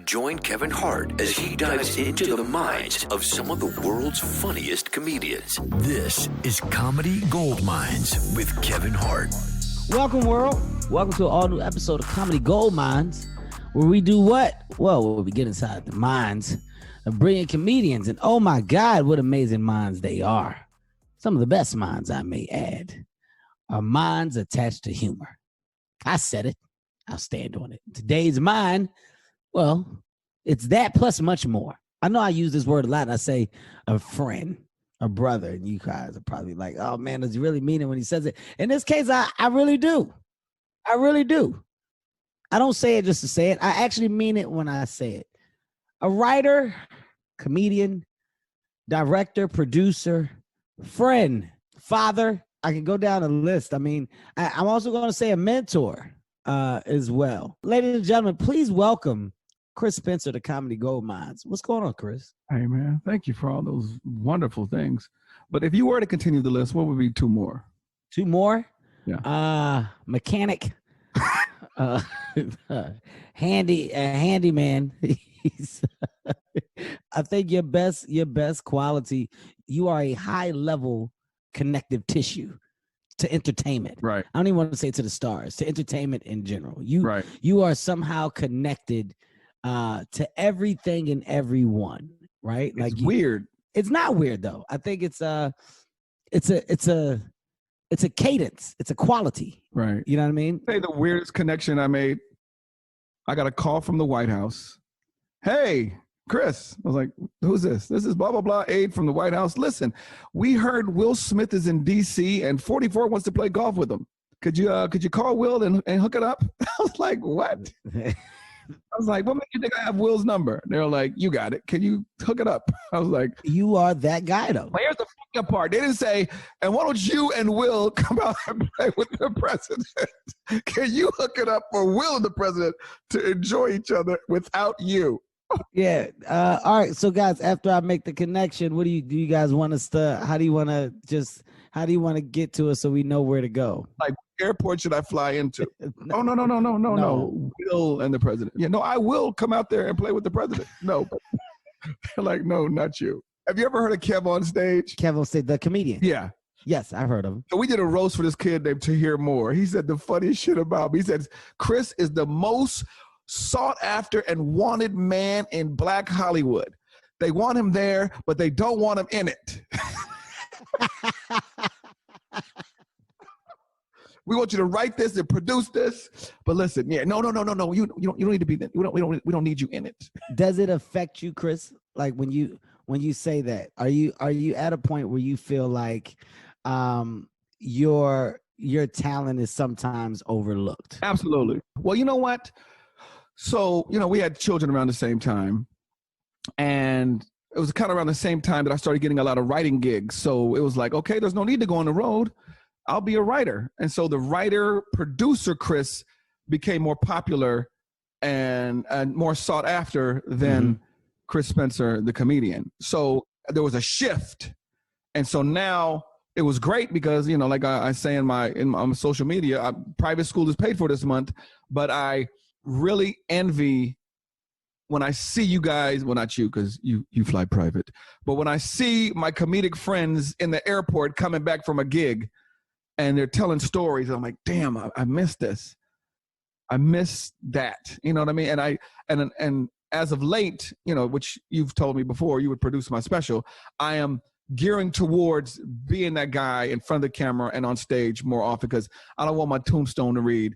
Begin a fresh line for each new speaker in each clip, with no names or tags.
Join Kevin Hart as he dives into the minds of some of the world's funniest comedians. This is Comedy Gold Mines with Kevin Hart.
Welcome, world. Welcome to an all-new episode of Comedy Gold Mines, where we do what? Well, we get inside the minds of brilliant comedians, and oh my God, what amazing minds they are. Some of the best minds, I may add, are minds attached to humor. I said it. I'll stand on it. Today's mind, well, it's that plus much more. I know I use this word a lot. I say a friend, a brother, and you guys are probably like, oh man, does he really mean it when he says it? In this case, I really do. I really do. I don't say it just to say it. I actually mean it when I say it. A writer, comedian, director, producer, friend, father. I can go down a list. I mean, I'm also going to say a mentor as well. Ladies and gentlemen, please welcome Chris Spencer to Comedy Gold Mines. What's going on, Chris?
Hey, man. Thank you for all those wonderful things. But if you were to continue the list, what would be two more?
Two more?
Yeah.
Mechanic. Handyman. I think your best quality, you are a high level connective tissue to entertainment.
Right.
I don't even want to say to the stars, to entertainment in general.
Right.
You are somehow connected to everything and everyone, right?
It's like weird.
It's not weird though. I think it's a cadence. It's a quality.
Right.
You know what I mean?
Hey, the weirdest connection I made. I got a call from the White House. Hey, Chris. I was like, who's this? This is blah, blah, blah, aide from the White House. Listen, we heard Will Smith is in D.C. and 44 wants to play golf with him. Could you call Will and hook it up? I was like, what? I was like, what makes you think I have Will's number? They were like, you got it. Can you hook it up? I was like,
you are that guy though.
But here's the fucking part. They didn't say, and why don't you and Will come out and play with the president? Can you hook it up for Will and the president to enjoy each other without you?
Yeah. All right. So guys, after I make the connection, do you guys want us to, how do you want to get to us so we know where to go?
Like, airport should I fly into? No. Will and the president. Yeah, no, I will come out there and play with the president. No. Like, no, not you. Have you ever heard of Kev on Stage?
Kev on Stage, the comedian.
Yeah.
Yes, I've heard of him.
So we did a roast for this kid named Tahir Moore. He said the funniest shit about me. He said, Chris is the most sought after and wanted man in Black Hollywood. They want him there, but they don't want him in it. We want you to write this and produce this, but listen, yeah, no. You don't need to be there. We don't need you in it.
Does it affect you, Chris? Like when you say that, are you at a point where you feel like your talent is sometimes overlooked?
Absolutely. Well, you know what? So, we had children around the same time, and it was kind of around the same time that I started getting a lot of writing gigs. So it was like, okay, there's no need to go on the road. I'll be a writer. And so the writer-producer Chris became more popular and more sought after than Chris Spencer, the comedian. So there was a shift. And so now it was great because, like I say in my social media, private school is paid for this month, but I really envy when I see you guys, well, not you because you fly private, but when I see my comedic friends in the airport coming back from a gig, and they're telling stories. I'm like, damn, I missed this. I missed that. You know what I mean? And as of late, which you've told me before, you would produce my special. I am gearing towards being that guy in front of the camera and on stage more often because I don't want my tombstone to read,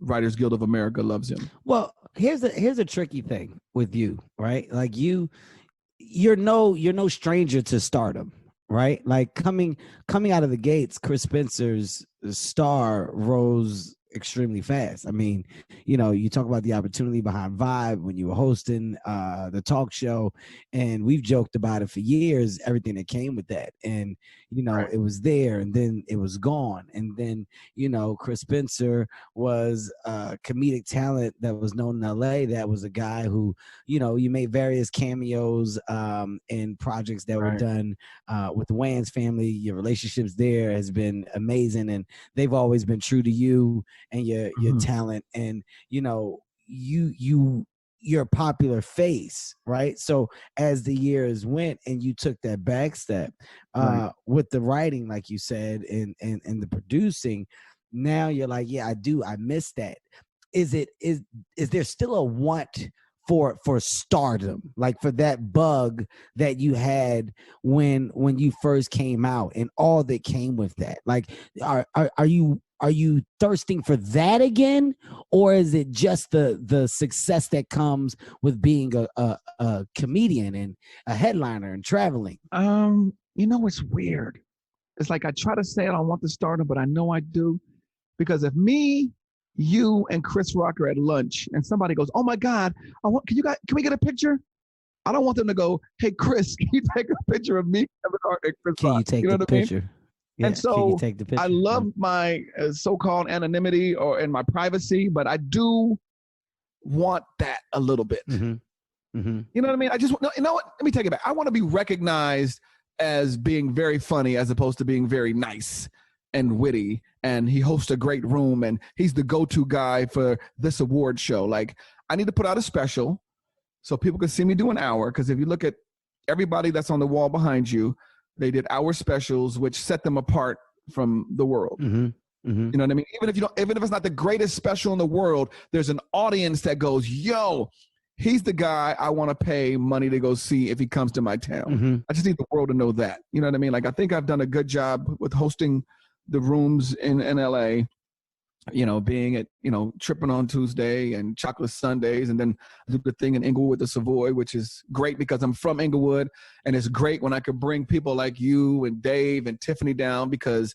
Writers Guild of America loves him.
Well, here's a tricky thing with you, right? Like you're no stranger to stardom. Right? Like coming out of the gates, Chris Spencer's star rose extremely fast. I mean, you talk about the opportunity behind Vibe when you were hosting the talk show, and we've joked about it for years, everything that came with that. And, right. It was there and then it was gone. And then, Chris Spencer was a comedic talent that was known in LA. That was a guy who, you made various cameos in projects that were done with the Wayans family. Your relationships there has been amazing, and they've always been true to you and your talent. And, you your popular face, right? So as the years went and you took that back step with the writing, like you said, and the producing, now you're like, yeah, I miss that. Is there still a want for stardom, like for that bug that you had when you first came out and all that came with that? Like, are you thirsting for that again, or is it just the success that comes with being a comedian and a headliner and traveling?
It's weird. It's like I try to say I don't want the stardom, but I know I do, because if me, you, and Chris Rock are at lunch and somebody goes, "Oh my God, can we get a picture?" I don't want them to go, "Hey Chris, can you take a picture of me, Kevin Hart, and Chris
Can
Rock?"
you take
know
the
what I mean?
picture? Yeah,
And
can
so
you take the picture?
I love my so-called anonymity and my privacy, but I do want that a little bit.
Mm-hmm. Mm-hmm.
You know what I mean? I just, you know what? Let me take it back. I want to be recognized as being very funny as opposed to being very nice and witty. And he hosts a great room and he's the go-to guy for this award show. Like, I need to put out a special so people can see me do an hour. Because if you look at everybody that's on the wall behind you, they did hour specials, which set them apart from the world.
Mm-hmm. Mm-hmm.
You know what I mean? Even if it's not the greatest special in the world, there's an audience that goes, "Yo, he's the guy I want to pay money to go see if he comes to my town."
Mm-hmm.
I just need the world to know that. You know what I mean? Like, I think I've done a good job with hosting the rooms in LA, being at, Tripping on Tuesday and Chocolate Sundays, and then I do the thing in Inglewood, the Savoy, which is great because I'm from Inglewood, and it's great when I could bring people like you and Dave and Tiffany down because,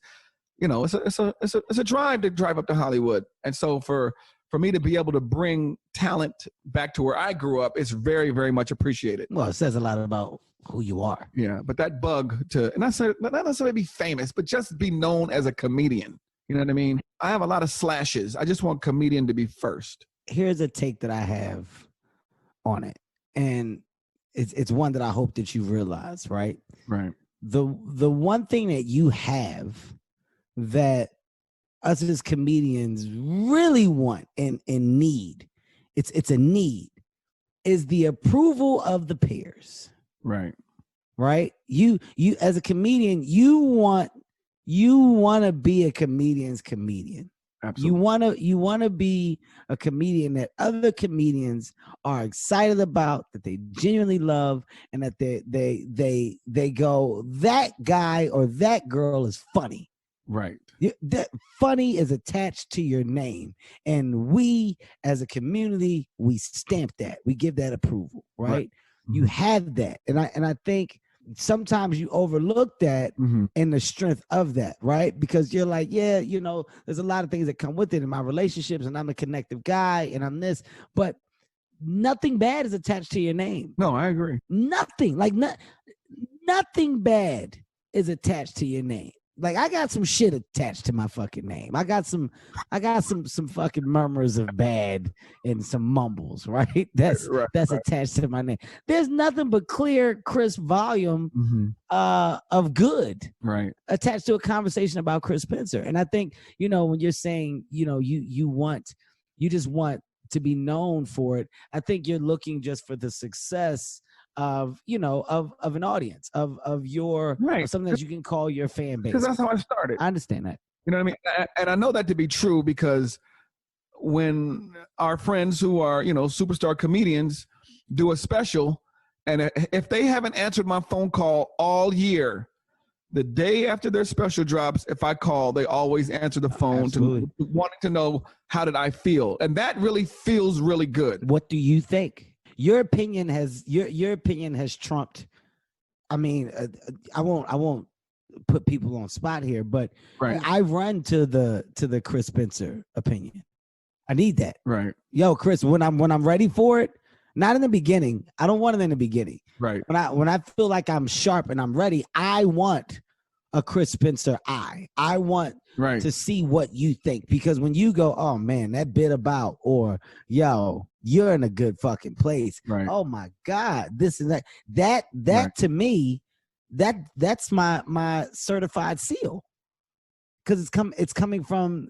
it's a drive to drive up to Hollywood. And so for me to be able to bring talent back to where I grew up, it's very, very much appreciated.
Well, it says a lot about who you are.
Yeah, but that bug and not necessarily be famous, but just be known as a comedian. You know what I mean? I have a lot of slashes. I just want comedian to be first.
Here's a take that I have on it. And it's one that I hope that you realize, right?
Right.
The one thing that you have that us as comedians really want and need, it's a need, is the approval of the peers.
Right.
Right? You as a comedian, you want to be a comedian's comedian.
Absolutely.
You want to be a comedian that other comedians are excited about, that they genuinely love, and that they go, that guy or that girl is funny.
Right.
That funny is attached to your name, and we as a community, we stamp that, we give that approval. Right. You have that, and I think sometimes you overlook that and the strength of that, right? Because you're like, yeah, there's a lot of things that come with it in my relationships, and I'm a connective guy, and I'm this, but nothing bad is attached to your name.
No, I agree.
Nothing, nothing bad is attached to your name. Like, I got some shit attached to my fucking name. I got some fucking murmurs of bad and some mumbles, right? That's attached to my name. There's nothing but clear, crisp volume of good,
right,
attached to a conversation about Chris Spencer. And I think, when you're saying, you just want to be known for it, I think you're looking just for the success of an audience, of something that you can call your fan base.
Because that's how I started.
I understand that.
You know what I mean? And I know that to be true because when our friends who are, superstar comedians do a special, and if they haven't answered my phone call all year, the day after their special drops, if I call, they always answer the phone wanting to know, how did I feel? And that really feels really good.
What do you think? Your opinion has trumped. I mean, I won't put people on spot here, but I run to the Chris Spencer opinion. I need that.
Right.
Yo, Chris, when I'm ready for it, not in the beginning. I don't want it in the beginning.
Right.
When I feel like I'm sharp and I'm ready, I want a Chris Spencer eye. I want to see what you think, because when you go, oh man, that bit about, or yo, you're in a good fucking place.
Right.
Oh my God, this and that to me, that's my certified seal, because it's coming from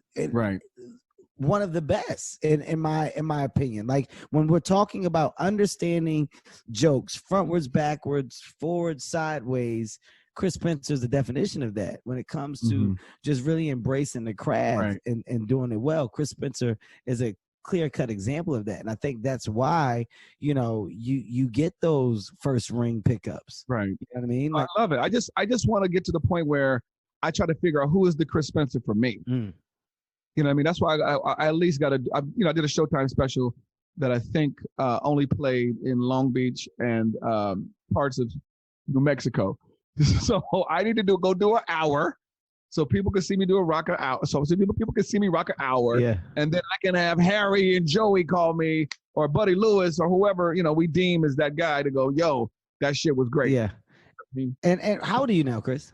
one of the best in my opinion. Like when we're talking about understanding jokes, frontwards, backwards, forward, sideways, Chris Spencer is the definition of that. When it comes to just really embracing the craft and doing it well, Chris Spencer is a clear-cut example of that. And I think that's why, you get those first ring pickups.
Right.
You know what I mean? Like,
I love it. I just want to get to the point where I try to figure out who is the Chris Spencer for me. You know what I mean? That's why I at least got to, I did a Showtime special that I think only played in Long Beach and parts of New Mexico. So I need to go do an hour so people can see me do a rock an hour. So people can see me rock an hour. Yeah. And then I can have Harry and Joey call me or Buddy Lewis or whoever, we deem as that guy to go, yo, that shit was great.
Yeah. And how old are you now, Chris?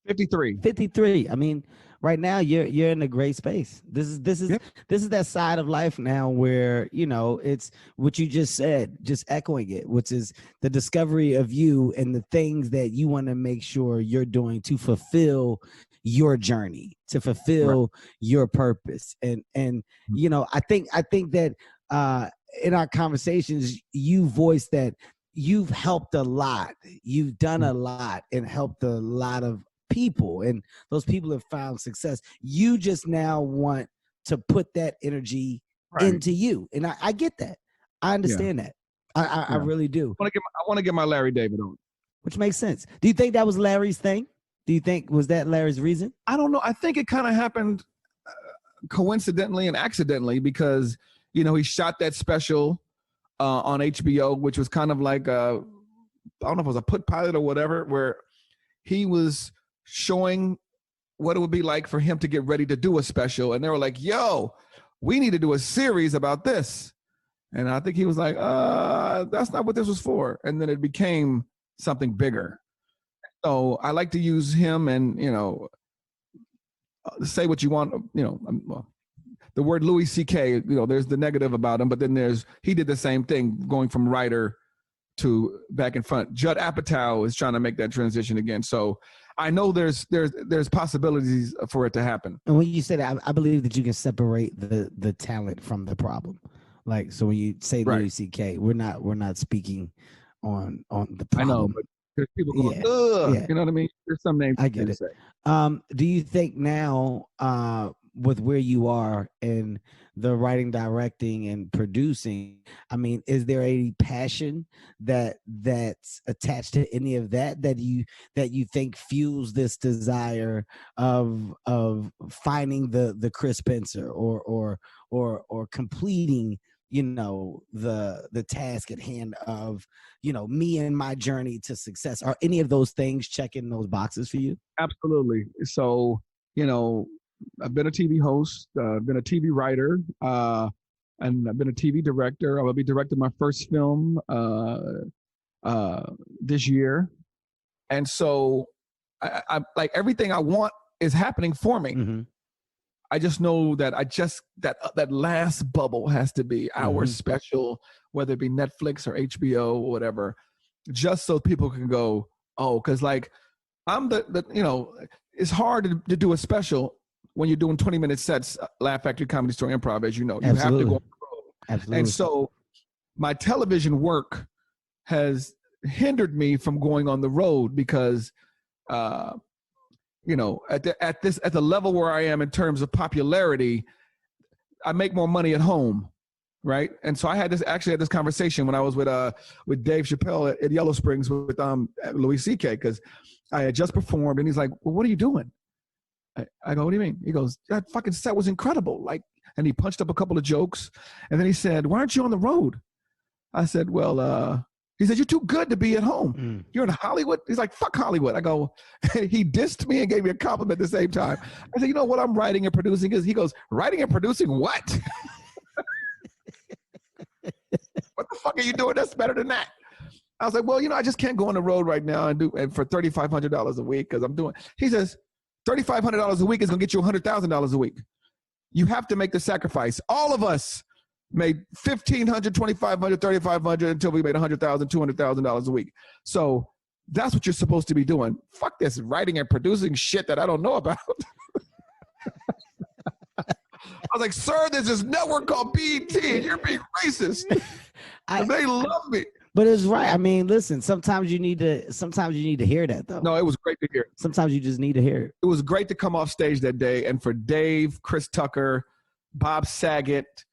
53.
53. I mean, right now you're in a great space. This is that side of life now where, it's what you just said, just echoing it, which is the discovery of you and the things that you want to make sure you're doing to fulfill your journey, to fulfill your purpose. And I think that in our conversations, you voiced that you've helped a lot. You've done a lot and helped a lot of people, and those people have found success. You just now want to put that energy into you, and I get that. I understand that. I really do.
I want to get my Larry David on,
which makes sense. Do you think that was Larry's thing? Do you think was that Larry's reason?
I don't know. I think it kind of happened coincidentally and accidentally because he shot that special on HBO, which was kind of like I don't know if it was a put pilot or whatever, where he was showing what it would be like for him to get ready to do a special. And they were like, yo, we need to do a series about this. And I think he was like, that's not what this was for. And then it became something bigger. So I like to use him and, say what you want, the word Louis C.K., there's the negative about him, but then he did the same thing going from writer to back in front. Judd Apatow is trying to make that transition again. So I know there's possibilities for it to happen.
And when you say that, I believe that you can separate the talent from the problem. Like, so when you say Louis C.K., we're not speaking on the problem.
I know, but there's people going, you know what I mean? There's some names.
I get it. Do you think now, with where you are in the writing, directing, and producing, I mean, is there a passion that's attached to any of that you think fuels this desire of finding the Chris Spencer or completing the task at hand of me and my journey to success? Are any of those things checking those boxes for you?
Absolutely. So I've been a TV host, I've been a TV writer, and I've been a TV director. I will be directing my first film this year. And so I like everything I want is happening for me. Mm-hmm. I just know that that last bubble has to be our special, whether it be Netflix or HBO or whatever, just so people can go, oh, because like I'm it's hard to do a special when you're doing 20-minute sets, Laugh Factory, Comedy Store, Improv, as you know. You have to go on the road. Absolutely. And so my television work has hindered me from going on the road because, at the level where I am in terms of popularity, I make more money at home, right? And so I had this conversation when I was with Dave Chappelle at Yellow Springs with Louis C.K. because I had just performed, and he's like, well, what are you doing? I go, what do you mean? He goes, that fucking set was incredible. Like, and he punched up a couple of jokes. And then he said, why aren't you on the road? I said, well, he said, you're too good to be at home. You're in Hollywood. He's like, fuck Hollywood. I go, he dissed me and gave me a compliment at the same time. I said, you know what I'm writing and producing is? He goes, writing and producing what? What the fuck are you doing that's better than that? I was like, well, I just can't go on the road right now and for $3,500 a week because I'm doing. He says, $3,500 a week is going to get you $100,000 a week. You have to make the sacrifice. All of us made $1,500, $2,500, $3,500 until we made $100,000, $200,000 a week. So that's what you're supposed to be doing. Fuck this writing and producing shit that I don't know about. was like, sir, there's this network called BET, and you're being racist. And they love me.
But it's right. I mean, listen, sometimes you need to hear that though.
No, it was great to hear.
Sometimes you just need to hear it.
It was great to come off stage that day, and for Dave, Chris Tucker, Bob Saget,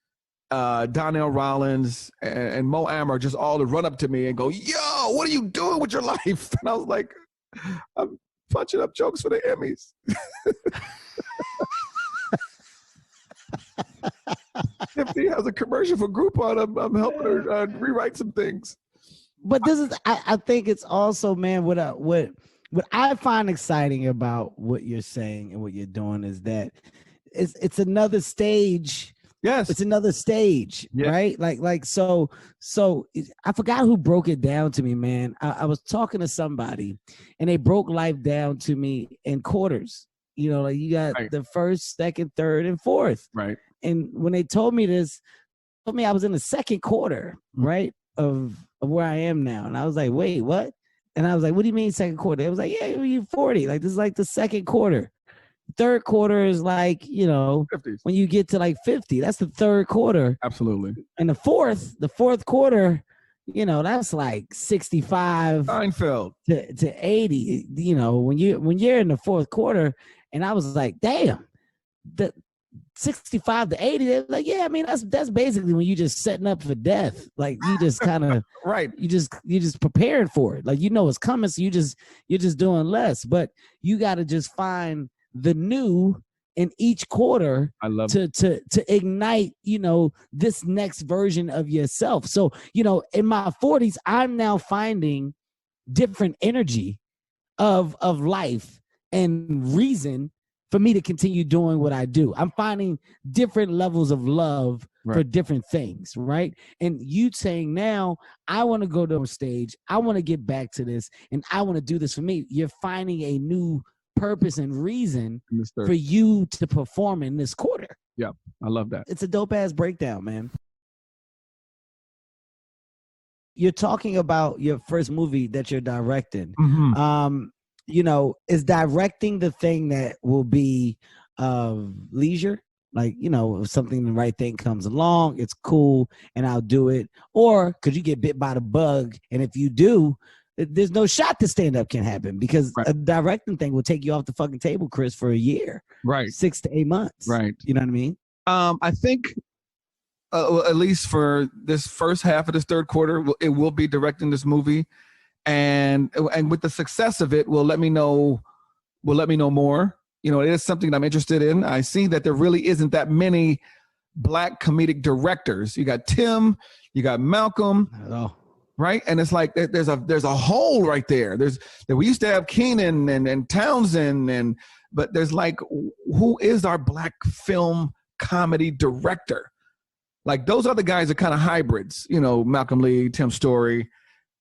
Donnell Rollins, and Mo Amer just all to run up to me and go, yo, what are you doing with your life? And I was like, I'm punching up jokes for the Emmys. 50 has a commercial for Groupon. I'm helping her rewrite some things.
But this is, I think it's also, man, what I find exciting about what you're saying and what you're doing is that it's another stage.
Yes,
it's another stage, right? Like so. I forgot who broke it down to me, man. I was talking to somebody, and they broke life down to me in quarters. You know, like you got the first, second, third, and fourth.
Right.
And when they told me this, I was in the second quarter, right, of where I am now. And I was like, wait, what? And I was like, what do you mean second quarter? It was like, yeah, you're 40. Like, this is like the second quarter. Third quarter is like, 50s. When you get to like 50, that's the third quarter.
Absolutely.
And the fourth quarter, that's like 65
Seinfeld
to 80, when you're in the fourth quarter. And I was like, damn, the 65 to 80, they're like, yeah, I mean, that's basically when you just setting up for death. Like, you just kind of
right.
You just preparing for it. Like, it's coming, so you're just doing less. But you got to just find the new in each quarter.
I love
to ignite, this next version of yourself. So, in my 40s, I'm now finding different energy of life and reason for me to continue doing what I do. I'm finding different levels of love for different things, right? And you saying now, I want to go to a stage, I want to get back to this, and I want to do this for me. You're finding a new purpose and reason for you to perform in this quarter.
Yeah, I love that.
It's a dope ass breakdown, man. You're talking about your first movie that you're directing.
Mm-hmm.
Is directing the thing that will be of leisure? Like, if something, the right thing comes along, it's cool and I'll do it. Or could you get bit by the bug? And if you do, there's no shot that stand-up can happen because a directing thing will take you off the fucking table, Chris, for a year.
Right.
6 to 8 months.
Right.
You know what I mean?
I think at least for this first half of this third quarter, it will be directing this movie. And with the success of it, will let me know more. It is something that I'm interested in. I see that there really isn't that many Black comedic directors. You got Tim, you got Malcolm, right? And it's like there's a hole right there. We used to have Keenan and Townsend, but there's like, who is our Black film comedy director? Like, those other guys are kind of hybrids, Malcolm Lee, Tim Story.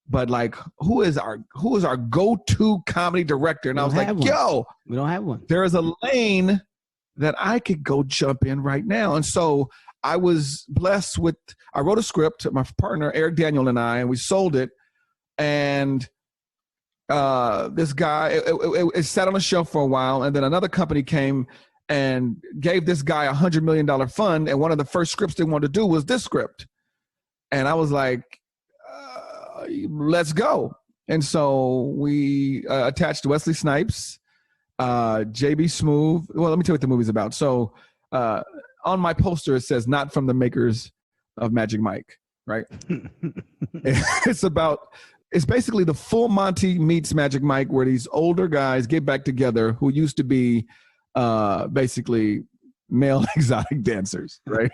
But like, who is our go-to comedy director? And I was like, yo,
we don't have one.
There is a lane that I could go jump in right now. And so I was blessed with, I wrote a script, my partner, Eric Daniel, and I, and we sold it. And this guy, it sat on a shelf for a while. And then another company came and gave this guy a $100 million fund. And one of the first scripts they wanted to do was this script. And I was like, let's go. And so we attached Wesley Snipes, JB Smoove. Well, let me tell you what the movie's about. So on my poster, it says, not from the makers of Magic Mike, right? It's basically the full Monty meets Magic Mike, where these older guys get back together who used to be basically male exotic dancers, right?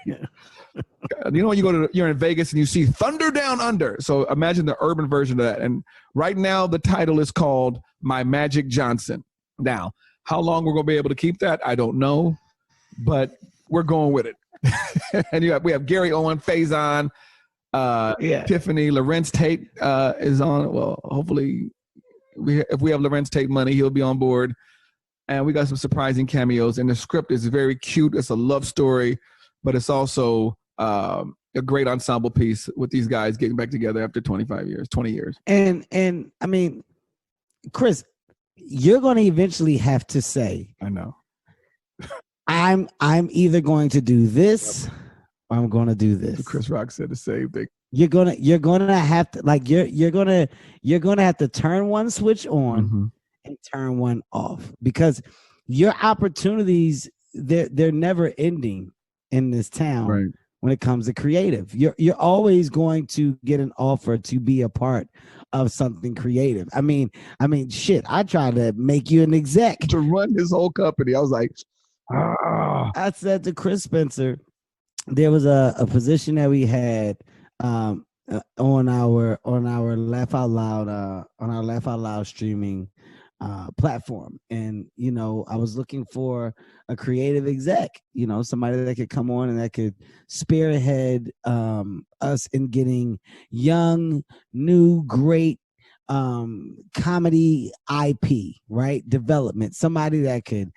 When you're in Vegas and you see Thunder Down Under. So imagine the urban version of that. And right now the title is called My Magic Johnson. Now, how long we're going to be able to keep that, I don't know, but we're going with it. And we have Gary Owen, Faison, Tiffany, Lorenz Tate is on. Well, hopefully if we have Lorenz Tate money, he'll be on board. And we got some surprising cameos. And the script is very cute. It's a love story, but it's also a great ensemble piece with these guys getting back together after 20 years. And
I mean, Chris, you're going to eventually have to say,
I know,
I'm either going to do this or I'm going to do this.
Chris Rock said the same thing.
You're gonna have to like you're gonna have to turn one switch on and turn one off, because your opportunities, they're never ending in this town when it comes to creative. You're always going to get an offer to be a part of something creative. I mean, shit, I tried to make you an exec
to run his whole company. I was like,
I said to Chris Spencer, there was a position that we had on our Laugh Out Loud streaming platform, and I was looking for a creative exec, somebody that could come on and that could spearhead us in getting young, new, great comedy IP, right? Development, somebody that could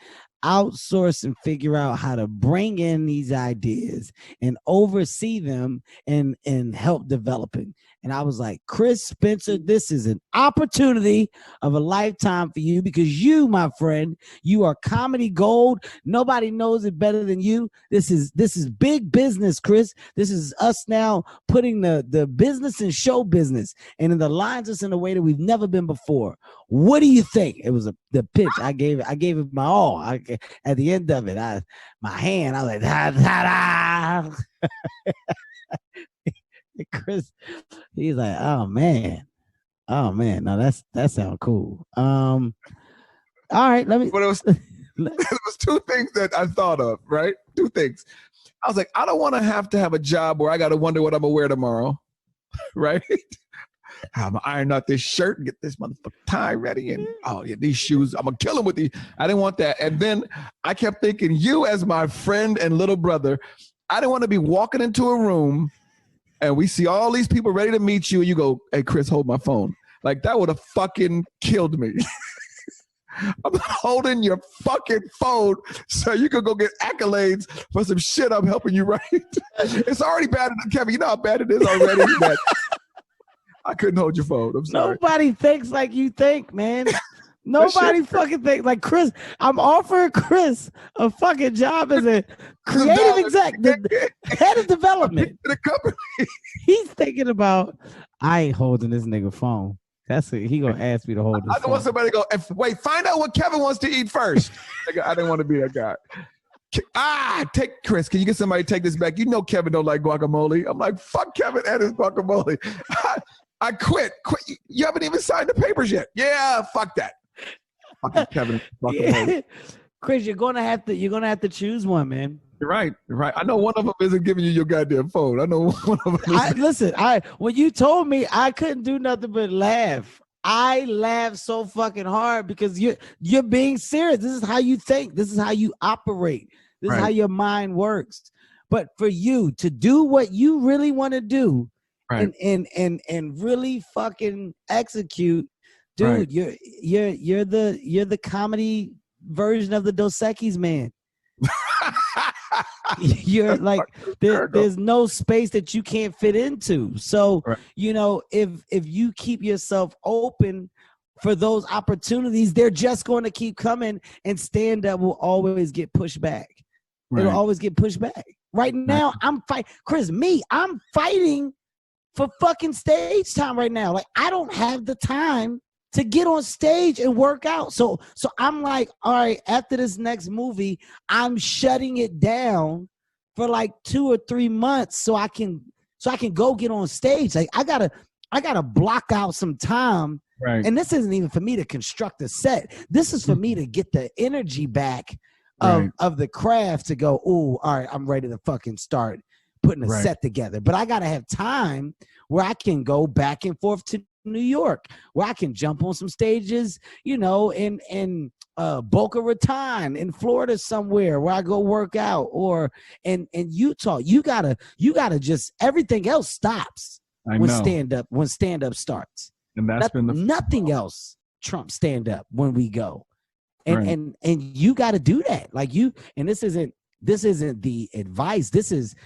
outsource and figure out how to bring in these ideas and oversee them and help developing. And I was like, Chris Spencer, this is an opportunity of a lifetime for you, because you, my friend, you are comedy gold. Nobody knows it better than you. This is big business, Chris. This is us now putting the business and show business and in the lines us in a way that we've never been before. What do you think? It was the pitch. I gave it my all. At the end of it, I was like, da, da, da. Chris, he's like, oh man, now that sounds cool. All right, let me.
But it was two things that I thought of, right? Two things. I was like, I don't want to have a job where I got to wonder what I'm gonna wear tomorrow, right? I'm gonna iron out this shirt and get this motherfucking tie ready, and these shoes, I'm gonna kill them with these. I didn't want that. And then I kept thinking, you as my friend and little brother, I didn't want to be walking into a room and we see all these people ready to meet you, and you go, hey, Chris, hold my phone. Like, that would have fucking killed me. I'm holding your fucking phone so you could go get accolades for some shit I'm helping you write. It's already bad enough, Kevin. You know how bad it is already that I couldn't hold your phone. I'm sorry.
Nobody thinks like you think, man. Nobody fucking thinks like Chris. I'm offering Chris a fucking job as a creative exec, the head of development.
The company.
He's thinking about, I ain't holding this nigga phone. That's it. He gonna ask me to hold this
I don't want somebody to go, wait, find out what Kevin wants to eat first. I didn't want to be that guy. Take Chris. Can you get somebody to take this back? You know Kevin don't like guacamole. I'm like, fuck Kevin and his guacamole. I quit. You haven't even signed the papers yet. Yeah, fuck that. Fucking Kevin.
Yeah. Chris, you're gonna have to choose one, man.
You're right. I know one of them isn't giving you your goddamn phone. I know one of them.
When you told me, I couldn't do nothing but laugh. I laughed so fucking hard because you're being serious. This is how you think. This is how you operate. This is how your mind works. But for you to do what you really want to do, and really fucking execute, dude, you're the comedy version of the Dos Equis man. You're like, there's no space that you can't fit into. So if you keep yourself open for those opportunities, they're just going to keep coming, and stand up will always get pushed back. It'll always get pushed back. Right now, I'm fighting for fucking stage time right now. Like, I don't have the time to get on stage and work out. So I'm like, all right, after this next movie, I'm shutting it down for like 2 or 3 months so I can go get on stage. Like, I gotta block out some time. Right. And this isn't even for me to construct a set. This is for me to get the energy back of the craft to go, oh, all right, I'm ready to fucking start putting a set together. But I gotta have time where I can go back and forth to New York, where I can jump on some stages, in Boca Raton in Florida somewhere where I go work out, or in Utah. You gotta just, everything else stops when stand up starts. And that's been nothing else trumps stand up when we go. And you gotta do that. Like, and this isn't the advice. This is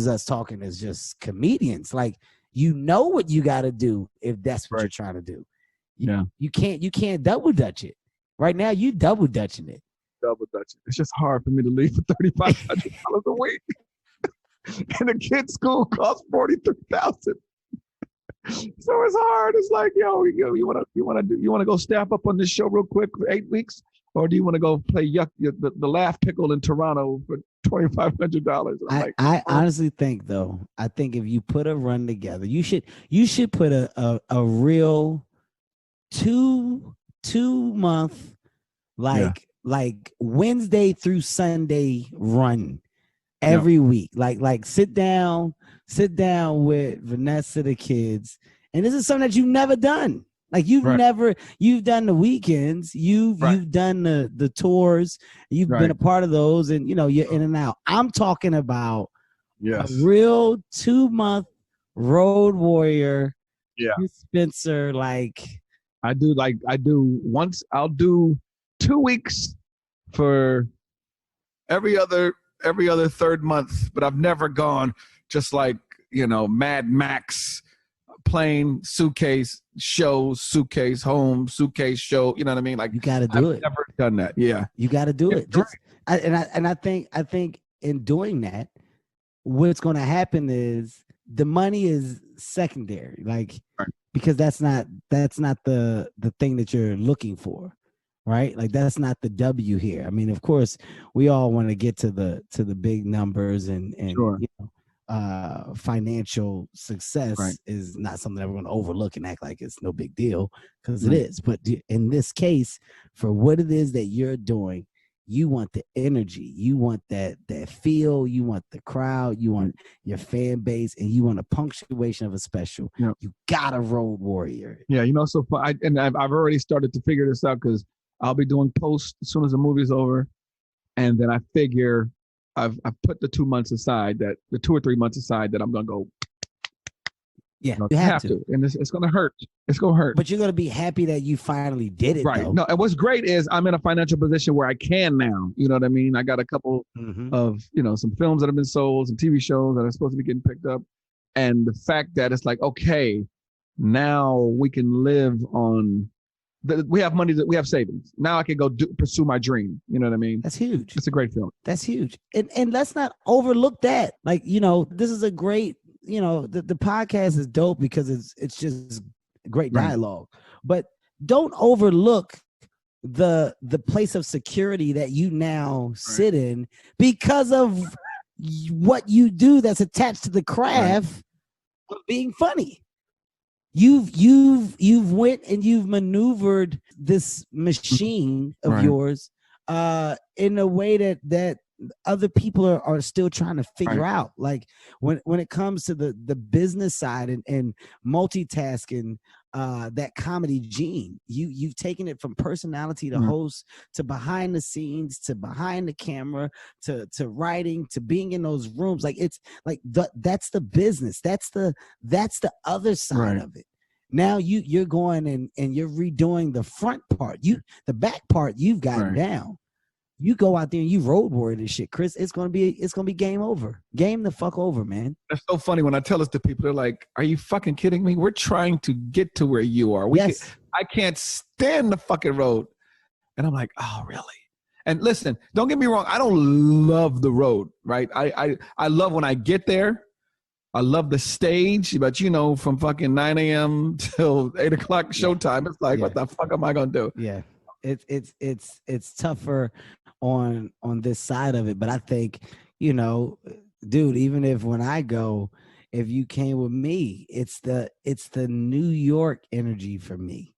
us talking as just comedians. Like, you know what you got to do if that's what you're trying to do. You can't double dutch it. Right now, you double dutching it.
double dutching. It's just hard for me to leave for $3,500 a week. And the kid's school costs $43,000. So it's hard. It's like, yo, you want to go staff up on this show real quick for 8 weeks, or do you want to go play the Laugh Pickle in Toronto for $2,500?
I honestly think though, I think if you put a run together, you should put a real two month like Wednesday through Sunday run every week. Like sit down with Vanessa, the kids, and this is something that you've never done. Like you've done the weekends, you've done the tours, you've been a part of those, and you're in and out. I'm talking about a real 2-month road warrior. Spencer,
I'll do 2 weeks for every other third month, but I've never gone just like, Mad Max, plane, suitcase, show, suitcase, home, suitcase, show. You know what I mean? Like,
you got to do it.
I've never done that. Yeah.
You got to do it. I think in doing that, what's going to happen is the money is secondary, because that's not the thing that you're looking for. Right? Like that's not the W here. I mean, of course, we all want to get to the big numbers and financial success is not something that we're going to overlook and act like it's no big deal, because it is. But in this case, for what it is that you're doing, you want the energy, you want that feel, you want the crowd, you want your fan base, and you want a punctuation of a special. You got a road warrior.
Yeah, so I've already started to figure this out, because I'll be doing posts as soon as the movie's over, and then I figure I've put the 2 months aside, that the 2 or 3 months aside, that I'm gonna go.
Yeah, you have to,
and it's gonna hurt. It's gonna hurt.
But you're gonna be happy that you finally did it,
right?
Though.
No, and what's great is I'm in a financial position where I can now. You know what I mean? I got a couple of some films that have been sold, some TV shows that are supposed to be getting picked up, and the fact that it's like, okay, now we can live on. We have money, that we have savings. Now I can go pursue my dream. You know what I mean?
That's huge.
It's a great film.
That's huge. And let's not overlook that. Like, this is a great, the podcast is dope because it's just great dialogue. But don't overlook the place of security that you now sit in because of what you do that's attached to the craft of being funny. You've went and you've maneuvered this machine of yours in a way that other people are still trying to figure out. Like when it comes to the business side and multitasking, that comedy gene, you've taken it from personality to host to behind the scenes to behind the camera to writing to being in those rooms. Like it's like that's the business. That's the other side of it. Now you're going and you're redoing the front part. The back part you've gotten down. You go out there and you road warrior this shit, Chris. It's gonna be game over. Game the fuck over, man.
That's so funny when I tell this to people. They're like, "Are you fucking kidding me? We're trying to get to where you are. I can't stand the fucking road." And I'm like, "Oh, really?" And listen, don't get me wrong. I don't love the road, right? I love when I get there. I love the stage, but from fucking 9 a.m. till 8 o'clock showtime, it's like, what the fuck am I gonna do?
Yeah, it's tougher on this side of it, but I think dude, even if when I go, if you came with me, it's the New York energy for me.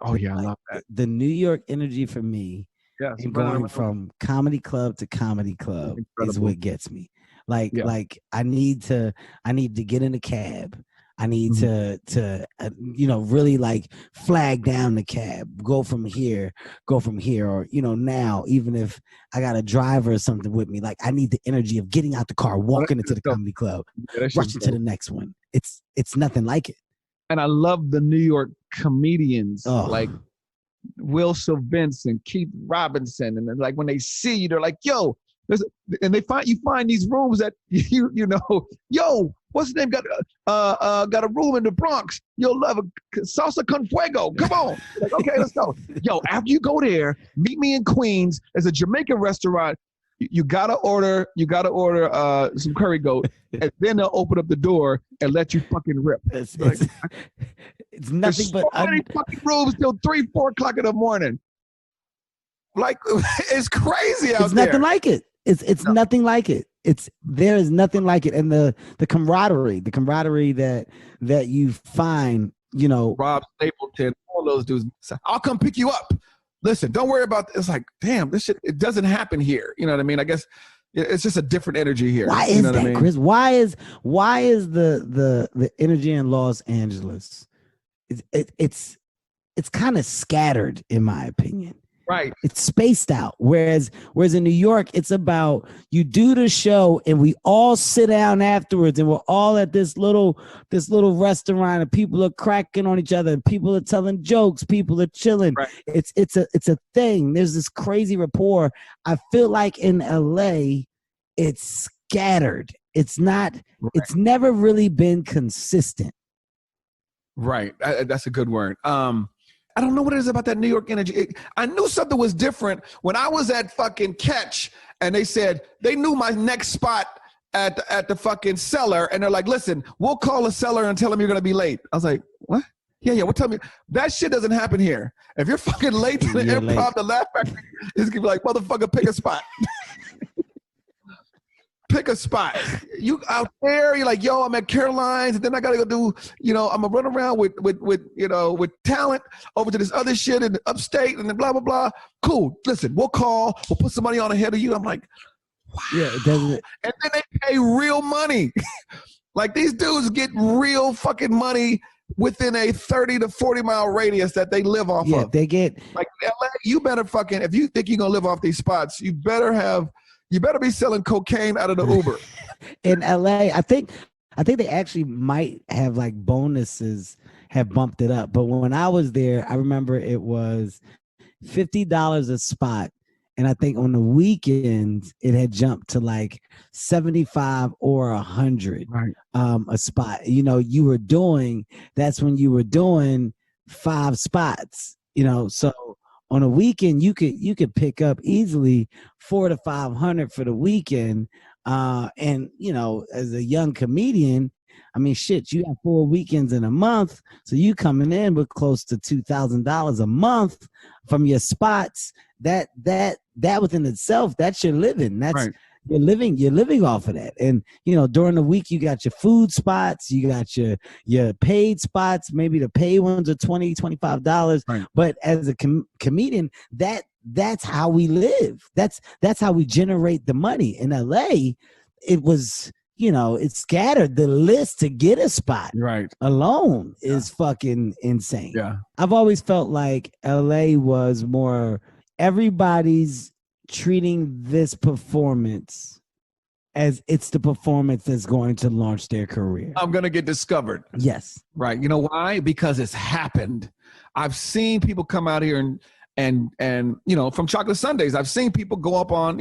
Oh yeah, I love that.
The New York energy for me. Yes, and going from comedy club to comedy club is what gets me. Like I need to get in a cab. I need to really like flag down the cab, go from here, or now even if I got a driver or something with me, like I need the energy of getting out the car, walking into the comedy club, rushing to the next one. It's nothing like it.
And I love the New York comedians like Will Sylvinson, Keith Robinson, and then like when they see you, they're like, "Yo." And you find these rooms that yo, What's his name? Got a room in the Bronx. You'll love a salsa con fuego. Come on. Like, okay, let's go. Yo, after you go there, meet me in Queens. There's a Jamaican restaurant. You gotta order some curry goat, and then they'll open up the door and let you fucking rip.
It's nothing but
many fucking rooms till 3-4 o'clock in the morning. Like, it's crazy out there.
It's nothing like it. It's nothing like it. There is nothing like it, and the camaraderie that you find, you know,
Rob Stapleton, all those dudes. I'll come pick you up. Listen, don't worry about this. It's like, damn, this shit, it doesn't happen here. You know what I mean? I guess it's just a different energy here.
Why is that, Chris? Why is the energy in Los Angeles? It's kind of scattered, in my opinion.
Right.
It's spaced out. Whereas in New York, it's about you do the show and we all sit down afterwards and we're all at this little restaurant and people are cracking on each other and people are telling jokes, people are chilling.
Right.
It's a thing. There's this crazy rapport. I feel like in LA, it's scattered. It's not, It's never really been consistent.
Right. That's a good word. I don't know what it is about that New York energy. I knew something was different when I was at fucking Catch and they said they knew my next spot at the fucking Cellar. And they're like, listen, we'll call a Cellar and tell them you're going to be late. I was like, what? Yeah. Well, tell me. That shit doesn't happen here. If you're fucking late to the Improv, the Laugh Factory, it's going to be like, motherfucker, pick a spot. Pick a spot. You out there, you're like, yo, I'm at Caroline's, and then I gotta go do, I'm gonna run around with talent over to this other shit in the upstate and then blah blah blah. Cool. Listen, we'll put some money on ahead of you. I'm like, wow.
Yeah, it doesn't.
And then they pay real money. Like these dudes get real fucking money within a 30 to 40 mile radius that they live off of.
Yeah, they get
like LA, you better fucking, if you think you're gonna live off these spots, you better be selling cocaine out of the Uber.
In LA, I think they actually might have like bonuses have bumped it up. But when I was there, I remember it was $50 a spot. And I think on the weekends it had jumped to like 75 or 100 a spot. That's when you were doing 5 spots, so on a weekend, you could pick up easily 400 to 500 for the weekend. And as a young comedian, I mean, shit, you have 4 weekends in a month, so you coming in with close to $2,000 a month from your spots. That within itself, that's your living. That's right. You're living off of that. And during the week you got your food spots, you got your paid spots, maybe the paid ones are $20, $25. Right. But as a comedian, that's how we live. That's how we generate the money. In LA, it was, it's scattered. The list to get a spot alone is fucking insane. Yeah. I've always felt like LA was more everybody's treating this performance as it's the performance that's going to launch their career.
I'm going to get discovered.
Yes.
Right. You know why? Because it's happened. I've seen people come out here and from Chocolate Sundays, I've seen people go up on,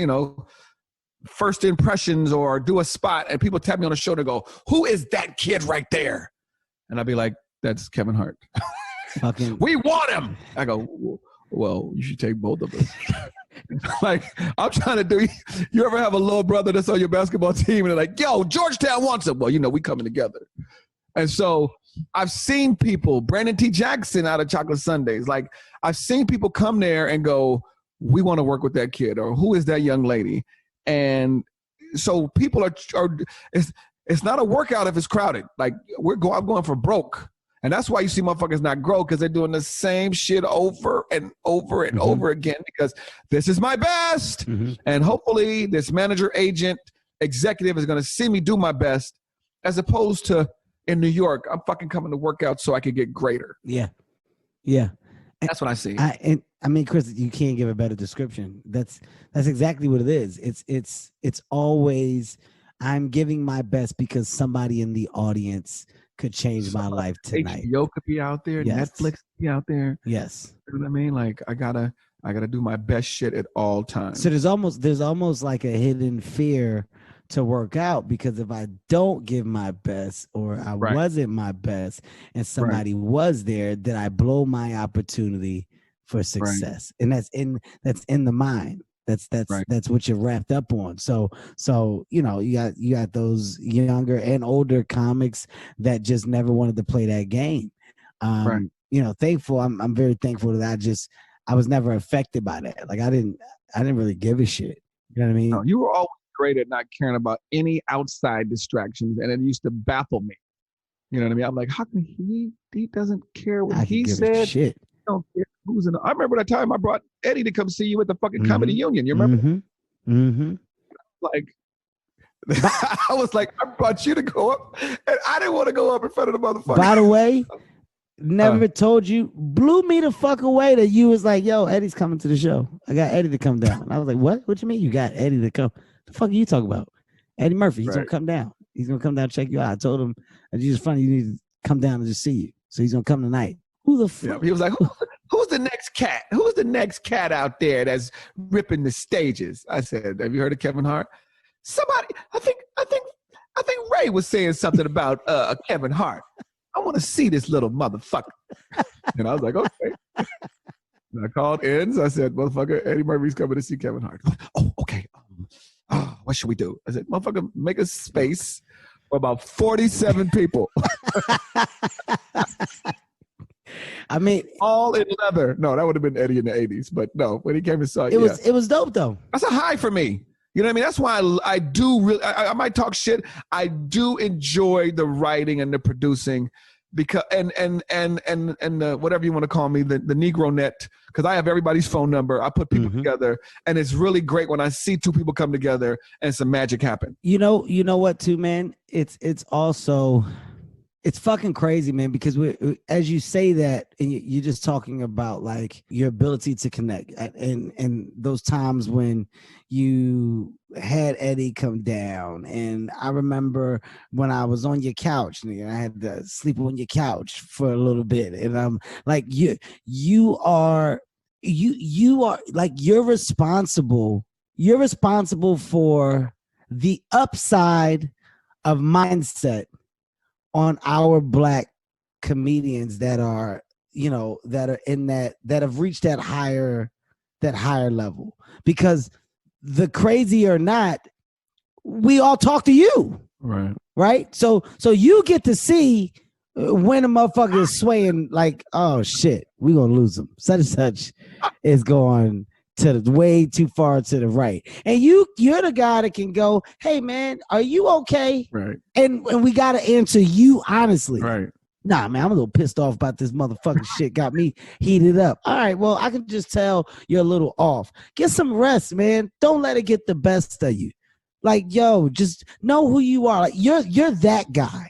first impressions or do a spot and people tap me on the shoulder and go, who is that kid right there? And I'll be like, that's Kevin Hart. We want him. I go, well, you should take both of us. Like, I'm trying to do, you ever have a little brother that's on your basketball team and they're like, yo, Georgetown wants him. Well, we coming together. And so I've seen people, Brandon T. Jackson out of Chocolate Sundays, like I've seen people come there and go, we want to work with that kid, or who is that young lady? And so people are it's not a workout if it's crowded. Like I'm going for broke. And that's why you see motherfuckers not grow, because they're doing the same shit over and over and over again, because this is my best. And hopefully this manager, agent, executive is going to see me do my best, as opposed to in New York, I'm fucking coming to work out so I can get greater.
Yeah. Yeah.
That's what I see.
I mean, Chris, you can't give a better description. That's exactly what it is. It's always, I'm giving my best because somebody in the audience could change my life tonight.
HBO could be out there. Yes. Netflix could be out there.
Yes.
You know what I mean? Like I gotta do my best shit at all times.
So there's almost like a hidden fear to work out, because if I don't give my best, or I wasn't my best, and somebody was there, then I blow my opportunity for success. And that's in the mind. That's what you're wrapped up on. So you got those younger and older comics that just never wanted to play that game. Thankful. I'm very thankful that I was never affected by that. Like I didn't really give a shit. You know what I mean?
No, you were always great at not caring about any outside distractions, and it used to baffle me. You know what I mean? I'm like, how can he doesn't care what he said?
Shit.
He don't care who's in. I remember that time I brought Eddie to come see you at the fucking Comedy Union. You remember? Like, I was like, I brought you to go up, and I didn't want to go up in front of the motherfucker.
By the way, never told you, blew me the fuck away that you was like, yo, Eddie's coming to the show. I got Eddie to come down. And I was like, what? What you mean you got Eddie to come? The fuck are you talking about? Eddie Murphy, he's gonna come down. He's gonna come down and check you out. I told him, it's just funny, you need to come down and just see you. So he's gonna come tonight. Who the fuck?
Yeah, he was like, who's the next cat? Who's the next cat out there that's ripping the stages? I said, have you heard of Kevin Hart? Somebody, I think Ray was saying something about Kevin Hart. I want to see this little motherfucker. And I was like, okay. And I called Ends. I said, motherfucker, Eddie Murphy's coming to see Kevin Hart. Oh, okay. What should we do? I said, motherfucker, make a space for about 47 people.
I mean,
all in leather. No, that would have been Eddie in the 80s. But no, when he came and saw
it, it was dope though.
That's a high for me. You know what I mean? That's why I do really, I might talk shit. I do enjoy the writing and the producing, because and the whatever you want to call me, the Negro net, because I have everybody's phone number. I put people together, and it's really great when I see two people come together and some magic happen.
You know what, too, man? It's also, it's fucking crazy, man, because as you say that, and you're just talking about like your ability to connect, and those times when you had Eddie come down, and I remember when I was on your couch, and I had to sleep on your couch for a little bit, and I'm like, you are like, you're responsible for the upside of mindset on our Black comedians that are in that have reached that higher level. Because the crazy or not, we all talk to you, right? So you get to see when a motherfucker is swaying, like, oh shit, we gonna lose him. Such and such is going to the way too far to the right, and you're the guy that can go, hey man, are you okay?
Right.
And we gotta answer you honestly.
Right.
Nah, man, I'm a little pissed off about this motherfucking shit. Got me heated up. All right, well, I can just tell you're a little off. Get some rest, man. Don't let it get the best of you. Like, yo, just know who you are. Like, you're that guy.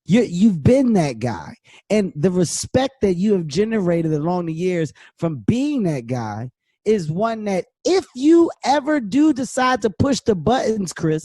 You've been that guy, and the respect that you have generated along the years from being that guy is one that, if you ever do decide to push the buttons, Chris,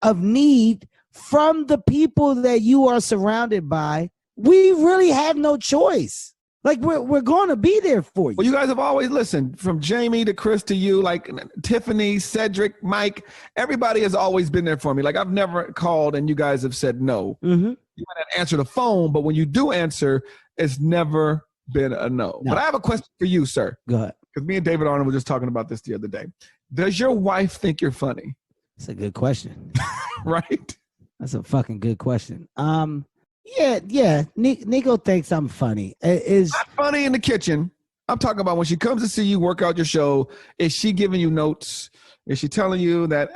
of need from the people that you are surrounded by, we really have no choice. Like, we're going to be there for you.
Well, you guys have always listened, from Jamie to Chris to you, like Tiffany, Cedric, Mike. Everybody has always been there for me. Like, I've never called and you guys have said no. You might not answer the phone, but when you do answer, it's never been a no. But I have a question for you, sir.
Go ahead.
Because me and David Arnold were just talking about this the other day. Does your wife think you're funny?
That's a good question.
Right?
That's a fucking good question. Yeah. Nico thinks I'm funny. Is
not funny in the kitchen. I'm talking about when she comes to see you work out your show. Is she giving you notes? Is she telling you that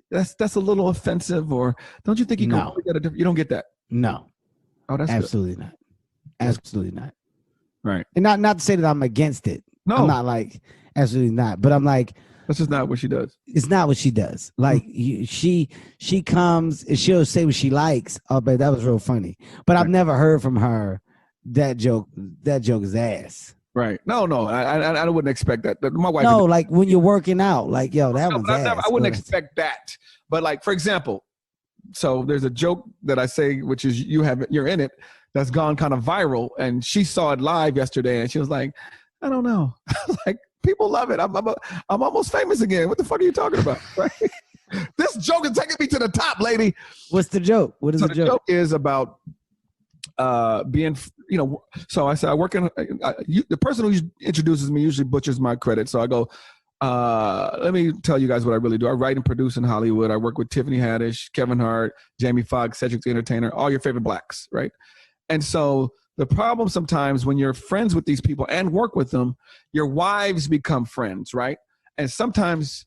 that's a little offensive, or don't you think you can get a different? You don't get that?
No.
Oh, that's
absolutely
good.
not. Absolutely not.
Right.
And not to say that I'm against it.
No,
I'm not, like, absolutely not. But I'm like,
that's just not what she does.
It's not what she does. Like, she comes and she'll say what she likes. Oh, but that was real funny. But I've never heard from her that joke is ass.
Right. No. I wouldn't expect that. My wife.
No, like when you're working out, like, yo, that one's ass.
I wouldn't expect that. But, like, for example, so there's a joke that I say, which is you're in it, that's gone kind of viral, and she saw it live yesterday, and she was like, I don't know. Like, people love it. I'm almost famous again. What the fuck are you talking about? Right? This joke is taking me to the top, lady.
What's the joke? What is
So
the
the
joke?
joke is about being, so I said, I work in, the person who introduces me usually butchers my credit. So I go, let me tell you guys what I really do. I write and produce in Hollywood. I work with Tiffany Haddish, Kevin Hart, Jamie Foxx, Cedric the Entertainer, all your favorite blacks, right? And so the problem sometimes when you're friends with these people and work with them, your wives become friends, right? And sometimes,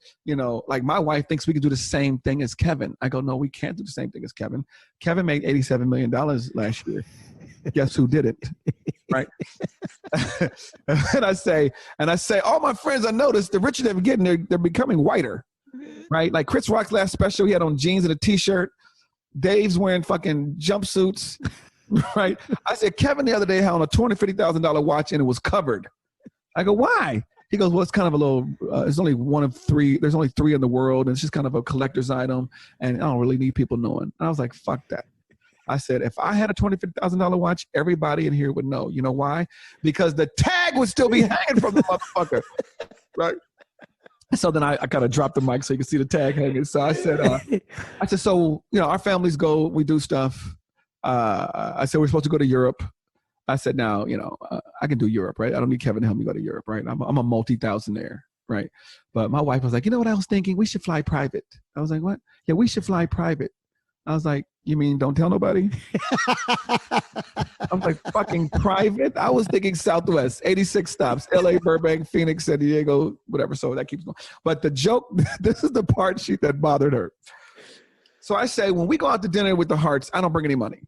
like my wife thinks we can do the same thing as Kevin. I go, no, we can't do the same thing as Kevin. Kevin made $87 million last year. Guess who did it? Right? and I say, all my friends, I noticed the richer they're getting, they're becoming whiter. Right? Like Chris Rock's last special, he had on jeans and a t-shirt. Dave's wearing fucking jumpsuits. Right? I said, Kevin the other day had on a $250,000 watch and it was covered. I go, why? He goes, well, it's kind of a little, it's only one of three. There's only three in the world. And it's just kind of a collector's item. And I don't really need people knowing. And I was like, fuck that. I said, if I had a $250,000 watch, everybody in here would know. You know why? Because the tag would still be hanging from the motherfucker. Right? So then I kind of dropped the mic so you can see the tag hanging. So I said, so, our families go, we do stuff. I said, we're supposed to go to Europe. I said, now, I can do Europe, right? I don't need Kevin to help me go to Europe, right? I'm a multi-thousandaire, right? But my wife was like, you know what I was thinking? We should fly private. I was like, what? Yeah, we should fly private. I was like, you mean don't tell nobody? I'm like, fucking private? I was thinking Southwest, 86 stops, LA, Burbank, Phoenix, San Diego, whatever. So that keeps going. But the joke, this is the part that bothered her. So I say, when we go out to dinner with the Harts, I don't bring any money.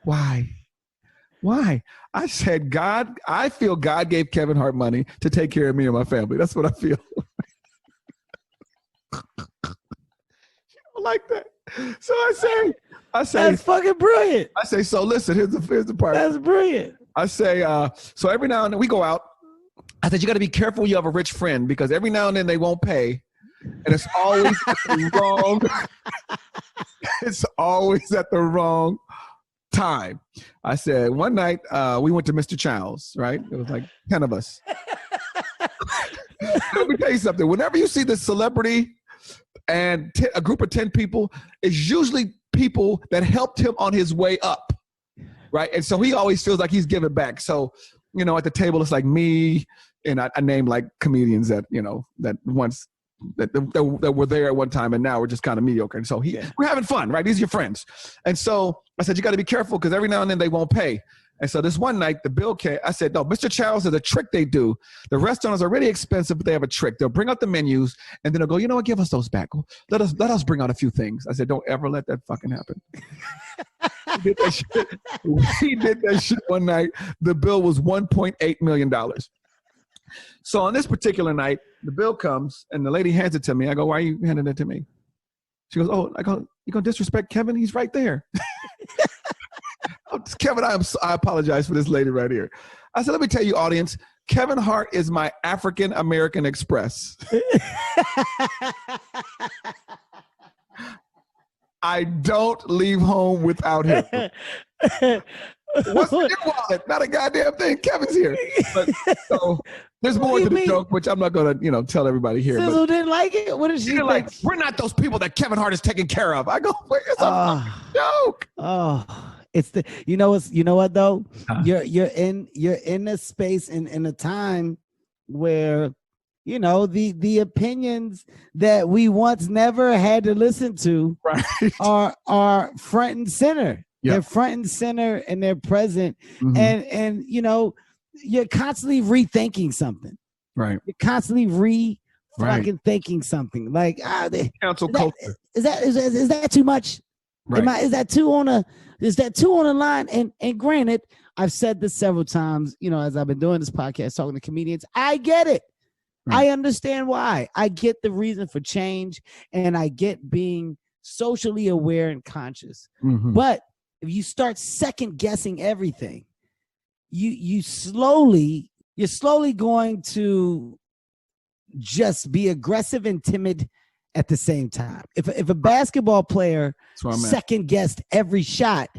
Why? I said, I feel God gave Kevin Hart money to take care of me and my family. That's what I feel. You don't like that. So I say,
that's fucking brilliant.
I say, so listen, here's the part.
That's brilliant.
I say, so every now and then we go out. I said, you got to be careful you have a rich friend because every now and then they won't pay. And it's always at the wrong. It's always at the wrong time. I said, one night we went to Mr. Chow's, right? It was like 10 of us. Let me tell you something. Whenever you see this celebrity and a group of 10 people, it's usually people that helped him on his way up, right? And so he always feels like he's giving back. So, at the table, it's like me, and I name like comedians that, that once that were there at one time and now we're just kind of mediocre. And so we're having fun, right? These are your friends. And so I said, you got to be careful because every now and then they won't pay. And so this one night, the bill came. I said, no, Mr. Chow's is a trick they do. The restaurant is already expensive, but they have a trick. They'll bring out the menus and then they'll go, you know what, give us those back. Let us bring out a few things. I said, don't ever let that fucking happen. We did that shit one night. The bill was $1.8 million. So on this particular night, the bill comes and the lady hands it to me. I go, why are you handing it to me? She goes, oh, I go, you gonna disrespect Kevin? He's right there. Kevin, I apologize for this lady right here. I said, let me tell you, audience, Kevin Hart is my African American Express. I don't leave home without him. What's in your wallet? Not a goddamn thing. Kevin's here. But, so there's more to the joke, which I'm not going to, tell everybody here.
Sizzle didn't like it? What did she think?
Like, we're not those people that Kevin Hart is taking care of. I go, wait, it's a joke.
Oh, it's the, you know what though? You're in a space in a time where, the opinions that we once never had to listen to are front and center. Yep. They're front and center and they're present. Mm-hmm. And you're constantly rethinking something. Right. You're constantly fucking thinking something. Like
cancel culture.
Is that too much? Right. Is that too on the line? And granted, I've said this several times, as I've been doing this podcast, talking to comedians, I get it. Right. I understand why. I get the reason for change and I get being socially aware and conscious. Mm-hmm. But if you start second guessing everything, you're slowly going to just be aggressive and timid at the same time. If a basketball player second guessed every shot,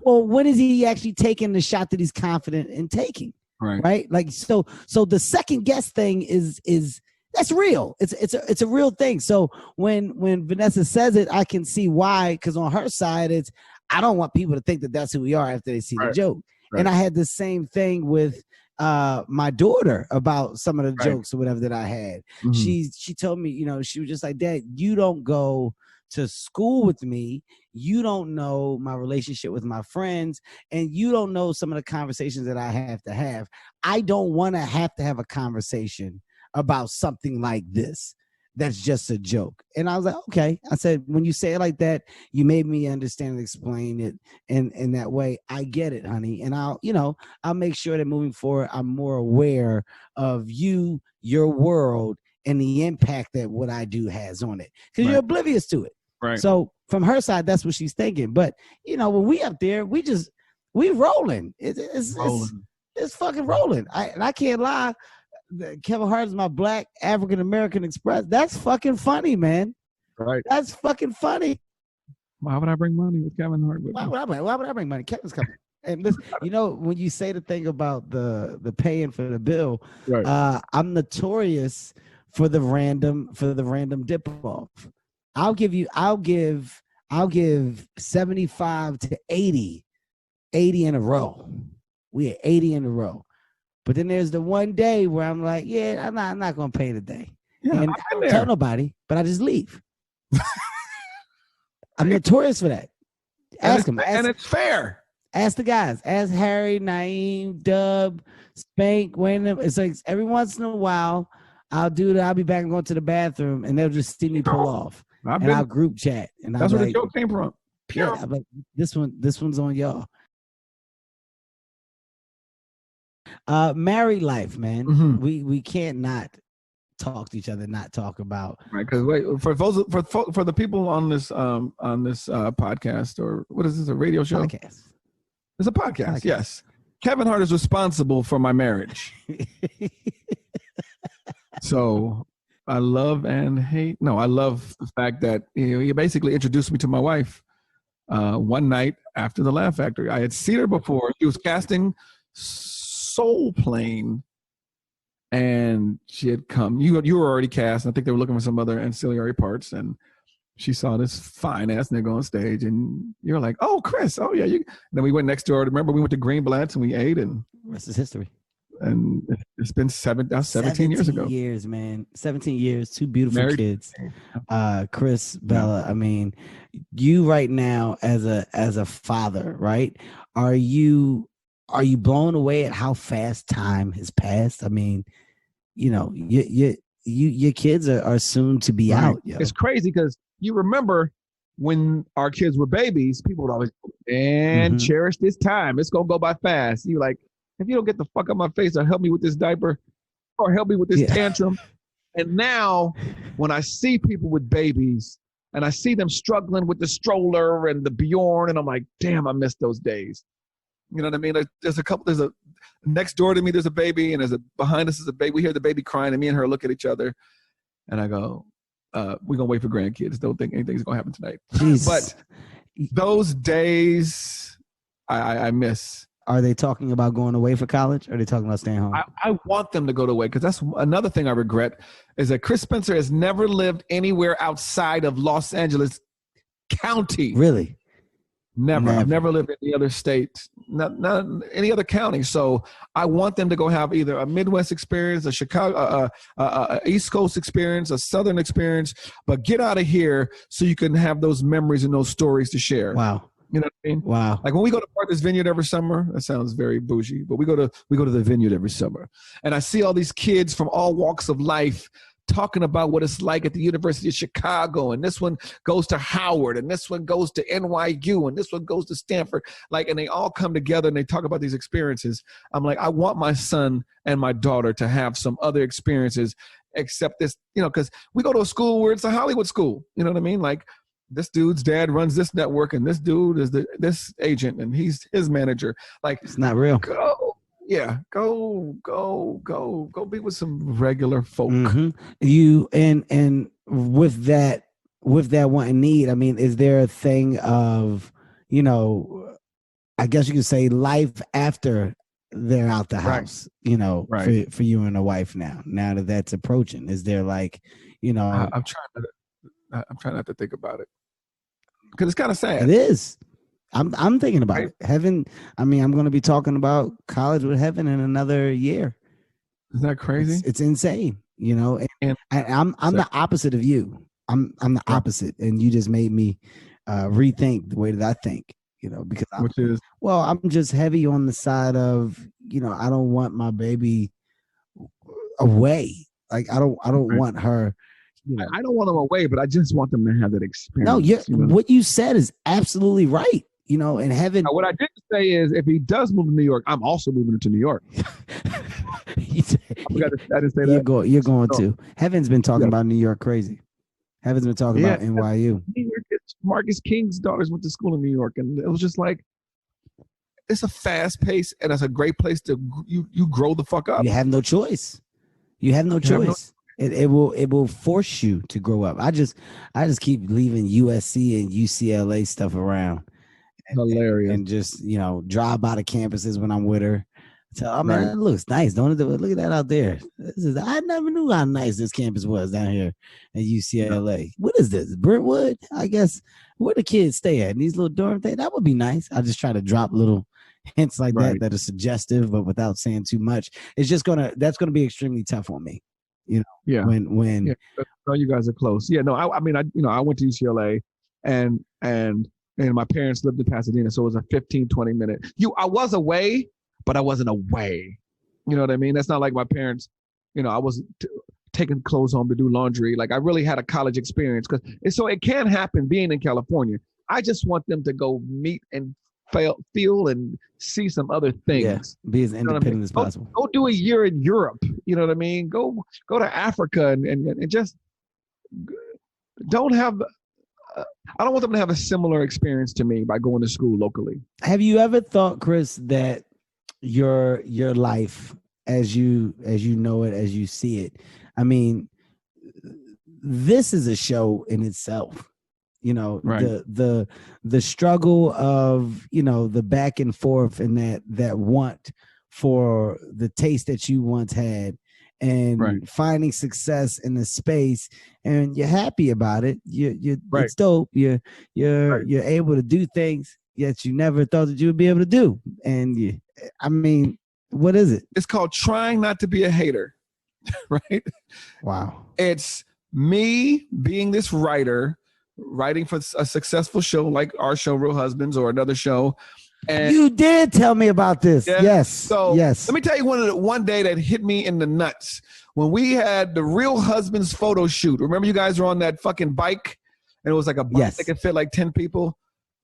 well, when is he actually taking the shot that he's confident in taking? Right? Like so the second guess thing is that's real. It's a real thing. So when Vanessa says it, I can see why. Because on her side, it's I don't want people to think that that's who we are after they see the joke. Right. And I had the same thing with my daughter about some of the jokes or whatever that I had. Mm-hmm. She told me, she was just like, Dad, you don't go to school with me. You don't know my relationship with my friends, and you don't know some of the conversations that I have to have. I don't want to have a conversation about something like this. That's just a joke. And I was like, okay. I said, when you say it like that, you made me understand and explain it in that way. I get it, honey. And I'll make sure that moving forward, I'm more aware of you, your world, and the impact that what I do has on it. Because you're oblivious to it. Right. So from her side, that's what she's thinking. But when we up there, we rolling. It's fucking rolling. I can't lie. Kevin Hart is my Black African American Express. That's fucking funny, man. Right. That's fucking funny.
Why would I bring money with Kevin Hart?
Why would I bring money? Kevin's coming. And listen, when you say the thing about the paying for the bill, I'm notorious for the random dip off. I'll give 75 to 80 in a row. We at 80 in a row. But then there's the one day where I'm like, yeah, I'm not gonna pay today. Yeah, and I don't tell nobody, but I just leave. I'm notorious for that. Ask them.
And it's fair.
Ask the guys. Ask Harry, Naeem, Dub, Spank, Wayne. It's like every once in a while, I'll be back and go to the bathroom, and they'll just see me pull off. I'll group chat. And
that's where the joke came from.
Yeah, I'm like, this one's on y'all. Married life, man. Mm-hmm. We can't not talk to each other, not talk about
because for the people on this podcast, or what is this, a radio show?
Podcast.
It's a podcast. Yes. Kevin Hart is responsible for my marriage. So I love and hate. No, I love the fact that he basically introduced me to my wife one night after the Laugh Factory. I had seen her before. She was casting Soul Plane, and she had come. You were already cast, and I think they were looking for some other ancillary parts, and she saw this fine ass nigga on stage, and you're like, "Oh, Chris, oh yeah." And then we went next door. Remember, we went to Greenblatt's and we ate, and
rest is history.
And it's been 17 years ago.
17 years, man. 17 years. Two beautiful kids. Chris, Bella. I mean, you right now as a father, right? Are you blown away at how fast time has passed? I mean, your kids are soon to be out. Yo.
It's crazy because you remember when our kids were babies, people would always cherish this time. It's gonna go by fast. You like, if you don't get the fuck out my face or help me with this diaper or help me with this tantrum. And now when I see people with babies and I see them struggling with the stroller and the Bjorn, and I'm like, damn, I miss those days. You know what I mean? There's a next door to me, there's a baby, and behind us is a baby. We hear the baby crying, and me and her look at each other, and I go, we're going to wait for grandkids. Don't think anything's going to happen tonight.
Jesus.
But those days I miss.
Are they talking about going away for college? Or are they talking about staying home?
I want them to go away, because that's another thing I regret, is that Chris Spencer has never lived anywhere outside of Los Angeles County.
Really?
Never. I've never lived in any other state, not any other county. So I want them to go have either a Midwest experience, a Chicago, a East Coast experience, a Southern experience, but get out of here so you can have those memories and those stories to share.
Wow.
You know what I mean?
Wow.
Like when we go to Martha's Vineyard every summer, that sounds very bougie, but we go to the vineyard every summer, and I see all these kids from all walks of life talking about what it's like at the University of Chicago, and this one goes to Howard, and this one goes to NYU, and this one goes to Stanford, and they all come together and they talk about these experiences. I'm like, I want my son and my daughter to have some other experiences except this, because we go to a school where it's a Hollywood school. You know what I mean? Like, this dude's dad runs this network, and this dude is this agent, and he's his manager. Like,
it's not real.
Go be with some regular folk.
Mm-hmm. You and with that want and need, I mean, is there a thing of, I guess you could say life after they're out the
Right.
house, you know,
Right.
for you and the wife now that that's approaching? Is there like, you know,
I'm trying not to think about it because it's kind of
it
sad.
is. I'm thinking about
Right?
it. Heaven. I mean, I'm going to be talking about college with Heaven in another year.
Isn't that crazy?
It's insane, you know.
And
I'm the opposite of you. I'm the
right.
opposite, and you just made me rethink the way that I think. You know, because
Which is
I'm just heavy on the side of, you know, I don't want my baby away. Like I don't
right.
want her. You know,
I don't want them away, but I just want them to have that
no,
experience. You know?
what you said is absolutely right. You know, and Heaven.
Now, what I didn't say is if he does move to New York, I'm also moving to New York. I didn't say that.
You're going to. Heaven's been talking about New York crazy. Heaven's been talking about NYU.
New York, Marcus King's daughters went to school in New York, and it was just like, it's a fast pace, and it's a great place to you grow the fuck up.
You have no choice. You have no choice. It will force you to grow up. I just keep leaving USC and UCLA stuff around.
Hilarious.
And just, you know, drive by the campuses when I'm with her. Tell, oh man,
Right.
it looks nice, don't it? Look at that out there. I never knew how nice this campus was down here at UCLA. What is this? Brentwood? I guess where the kids stay at? In these little dorm things? That would be nice. I just try to drop little hints like that are suggestive, but without saying too much. It's just that's gonna be extremely tough on me. You know, when
no, you guys are close. Yeah, no, I mean, I went to UCLA and my parents lived in Pasadena, so it was a 15-20 minute. I was away, but I wasn't away. You know what I mean? That's not like my parents. You know, I wasn't taking clothes home to do laundry. Like I really had a college experience so it can happen being in California. I just want them to go meet and feel and see some other things.
Yeah, be as independent as possible.
Go do a year in Europe. You know what I mean? Go to Africa and just don't have. I don't want them to have a similar experience to me by going to school locally.
Have you ever thought, Chris, that your life as you know it, as you see it, I mean, this is a show in itself. You know, the struggle of, you know, the back and forth and that want for the taste that you once had, and finding success in the space, and you're happy about it. It's dope. You're able to do things that you never thought that you would be able to do. And I mean, what is it?
It's called trying not to be a hater, right?
Wow.
It's me being this writer, writing for a successful show like our show, Real Husbands, or another show. And
you did tell me about this.
Yeah.
Yes.
So
yes.
Let me tell you one day that hit me in the nuts when we had the Real Husbands photo shoot. Remember, you guys were on that fucking bike, and it was like a bike that could fit like 10 people.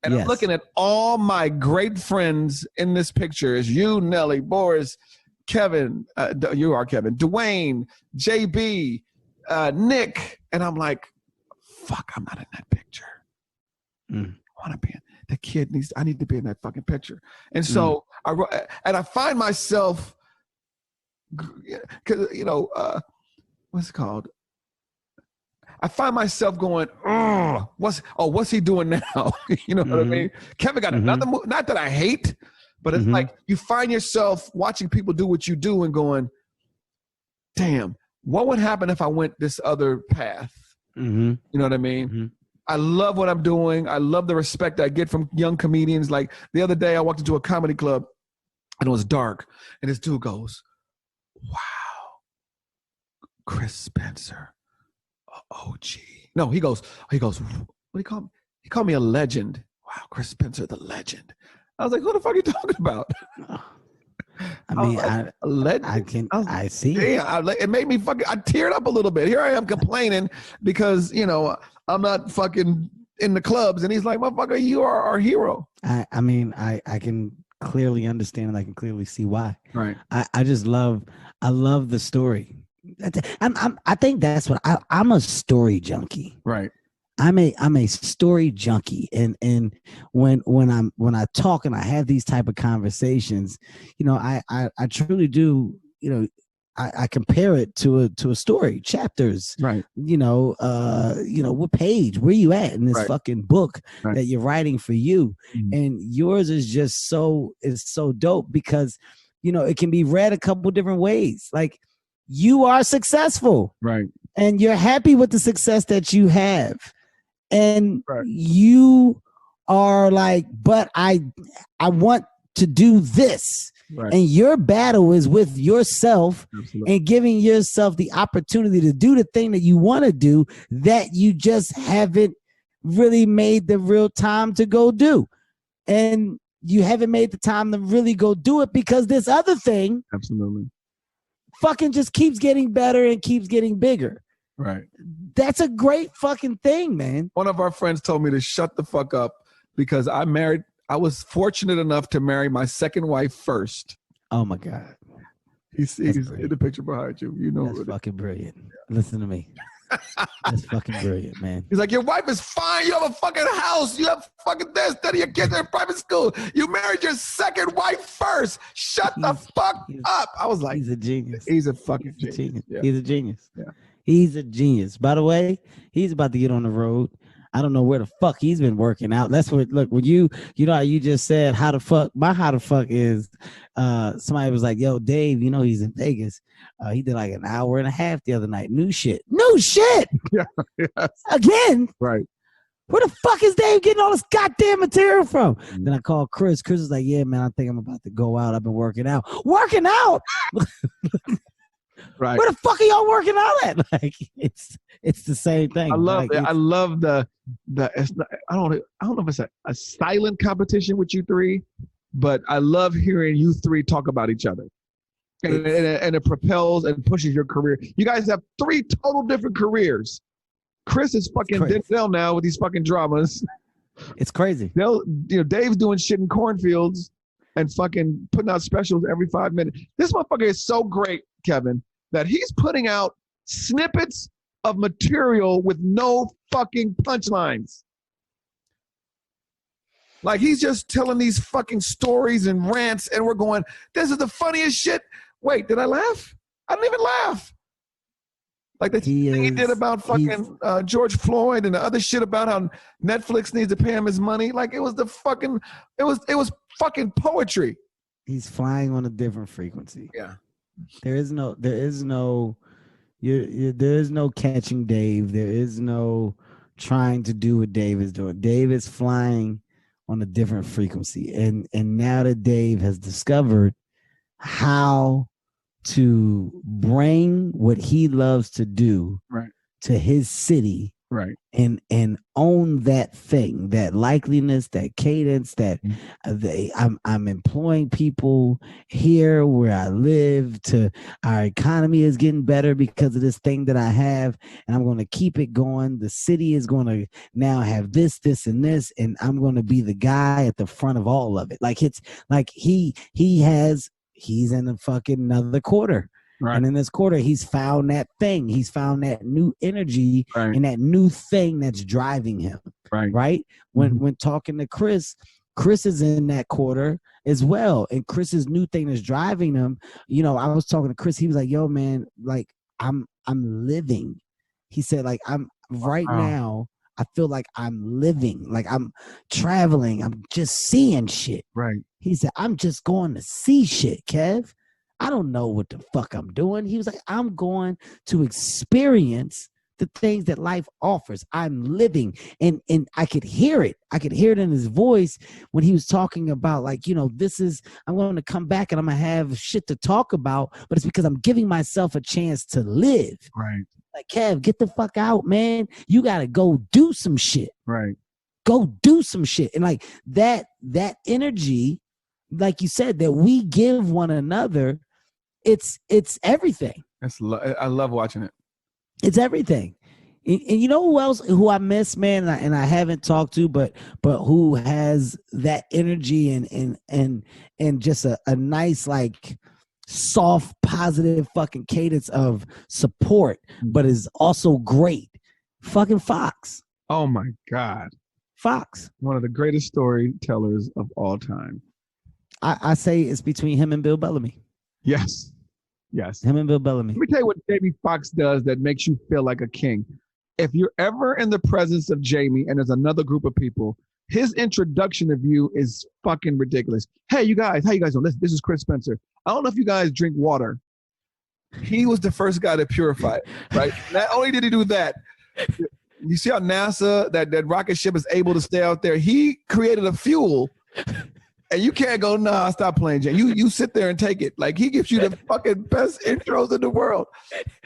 And I'm looking at all my great friends in this picture. It's you, Nelly, Boris, Kevin. You are Kevin, Dwayne, JB, Nick, and I'm like, fuck, I'm not in that picture. I want to be in. The kid I need to be in that fucking picture. And so I find myself, because, you know, what's it called? I find myself going, what's he doing now? You know what I mean? Kevin got another move. Not that I hate, but it's like you find yourself watching people do what you do and going, damn, what would happen if I went this other path? You know what I mean? I love what I'm doing. I love the respect I get from young comedians. Like the other day I walked into a comedy club and it was dark, and this dude goes, wow, Chris Spencer, OG. No, he goes, what do you call me? He called me a legend. Wow, Chris Spencer, the legend. I was like, who the fuck are you talking about?
I mean, I see.
Yeah, it made me I teared up a little bit. Here I am complaining because, you know, I'm not fucking in the clubs, and he's like, motherfucker, you are our hero.
I mean, I can clearly understand, and I can clearly see why.
Right.
I just love the story. I think that's what I'm a story junkie.
Right.
I'm a story junkie, and when I talk and I have these type of conversations, you know, I truly do, you know, I compare it to a story, chapters,
right?
You know, what page, where you at in this fucking book that you're writing for you, and yours is just so dope because it can be read a couple different ways. Like, you are successful,
right,
and you're happy with the success that you have, and
right,
you are like, but I want to do this.
right.
And your battle is with yourself.
Absolutely.
And giving yourself the opportunity to do the thing that you want to do that you just haven't really made the real time to go do. And you haven't made the time to really go do it because this other thing
Absolutely.
fucking just keeps getting better and keeps getting bigger.
Right.
That's a great fucking thing, man.
One of our friends told me to shut the fuck up because I was fortunate enough to marry my second wife first.
Oh my God.
He's in the picture behind you. You know,
that's fucking brilliant. Yeah. Listen to me. That's fucking brilliant, man.
He's like, your wife is fine. You have a fucking house. You have fucking this, that, your kids are in private school. You married your second wife first. Shut the fuck up. I was like,
he's a genius.
He's a fucking genius.
Yeah. He's a genius.
Yeah.
He's a genius. By the way, he's about to get on the road. I don't know where the fuck he's been working out. That's what, look, when you know how you just said how the fuck, my how the fuck is, somebody was like, yo, Dave, he's in Vegas. He did like an hour and a half the other night. New shit.
Yeah. Yes.
Again.
Right.
Where the fuck is Dave getting all this goddamn material from? Mm-hmm. Then I called Chris. Chris was like, yeah, man, I think I'm about to go out. I've been working out. Working out?
Right.
Where the fuck are y'all working out at? Like, it's the same thing.
I love it. I love the I don't know if it's a silent competition with you three, but I love hearing you three talk about each other. And it propels and pushes your career. You guys have 3 total different careers. Chris is fucking Denzel now with these fucking dramas.
It's crazy.
Dave's doing shit in cornfields and fucking putting out specials every 5 minutes. This motherfucker is so great, Kevin, that he's putting out snippets of material with no fucking punchlines. Like, he's just telling these fucking stories and rants, and we're going, this is the funniest shit. Wait, did I laugh? I didn't even laugh. Like the thing he did about fucking George Floyd and the other shit about how Netflix needs to pay him his money. Like, it was fucking poetry.
He's flying on a different frequency.
Yeah.
There is no catching Dave. There is no trying to do what Dave is doing. Dave is flying on a different frequency. And now that Dave has discovered how to bring what he loves to do to his city, and own that thing, that likeliness, that cadence, that I'm employing people here where I live. To our economy is getting better because of this thing that I have, and I'm going to keep it going. The city is going to now have this, and this, and I'm going to be the guy at the front of all of it. Like, it's like he's in a fucking another quarter. Right. And in this quarter, he's found that thing. He's found that new energy and that new thing that's driving him. Right. When talking to Chris is in that quarter as well. And Chris's new thing that's driving him. I was talking to Chris. He was like, yo, man, like, I'm living. He said, like, I'm right now. I feel like I'm living, like I'm traveling. I'm just seeing shit. Right. He said, I'm just going to see shit, Kev. I don't know what the fuck I'm doing. He was like, I'm going to experience the things that life offers. I'm living. And I could hear it. I could hear it in his voice when he was talking about, like, I'm going to come back and I'm going to have shit to talk about, but it's because I'm giving myself a chance to live. Right. Like, Kev, get the fuck out, man. You got to go do some shit. Right. Go do some shit. And like that energy, like you said, that we give one another, it's everything.
I love watching it.
It's everything. And you know who I miss, man, and I haven't talked to, but who has that energy and just a nice, like, soft, positive fucking cadence of support, but is also great. Fucking Fox.
Oh my God.
Fox.
One of the greatest storytellers of all time.
I say it's between him and Bill Bellamy.
Yes.
Him and Bill Bellamy.
Let me tell you what Jamie Foxx does that makes you feel like a king. If you're ever in the presence of Jamie and there's another group of people, his introduction of you is fucking ridiculous. Hey, you guys, how you guys doing? This is Chris Spencer. I don't know if you guys drink water. He was the first guy to purify it, right? Not only did he do that, you see how NASA, that rocket ship is able to stay out there. He created a fuel, and you can't go, nah, stop playing, Jay. You sit there and take it. Like, he gives you the fucking best intros in the world.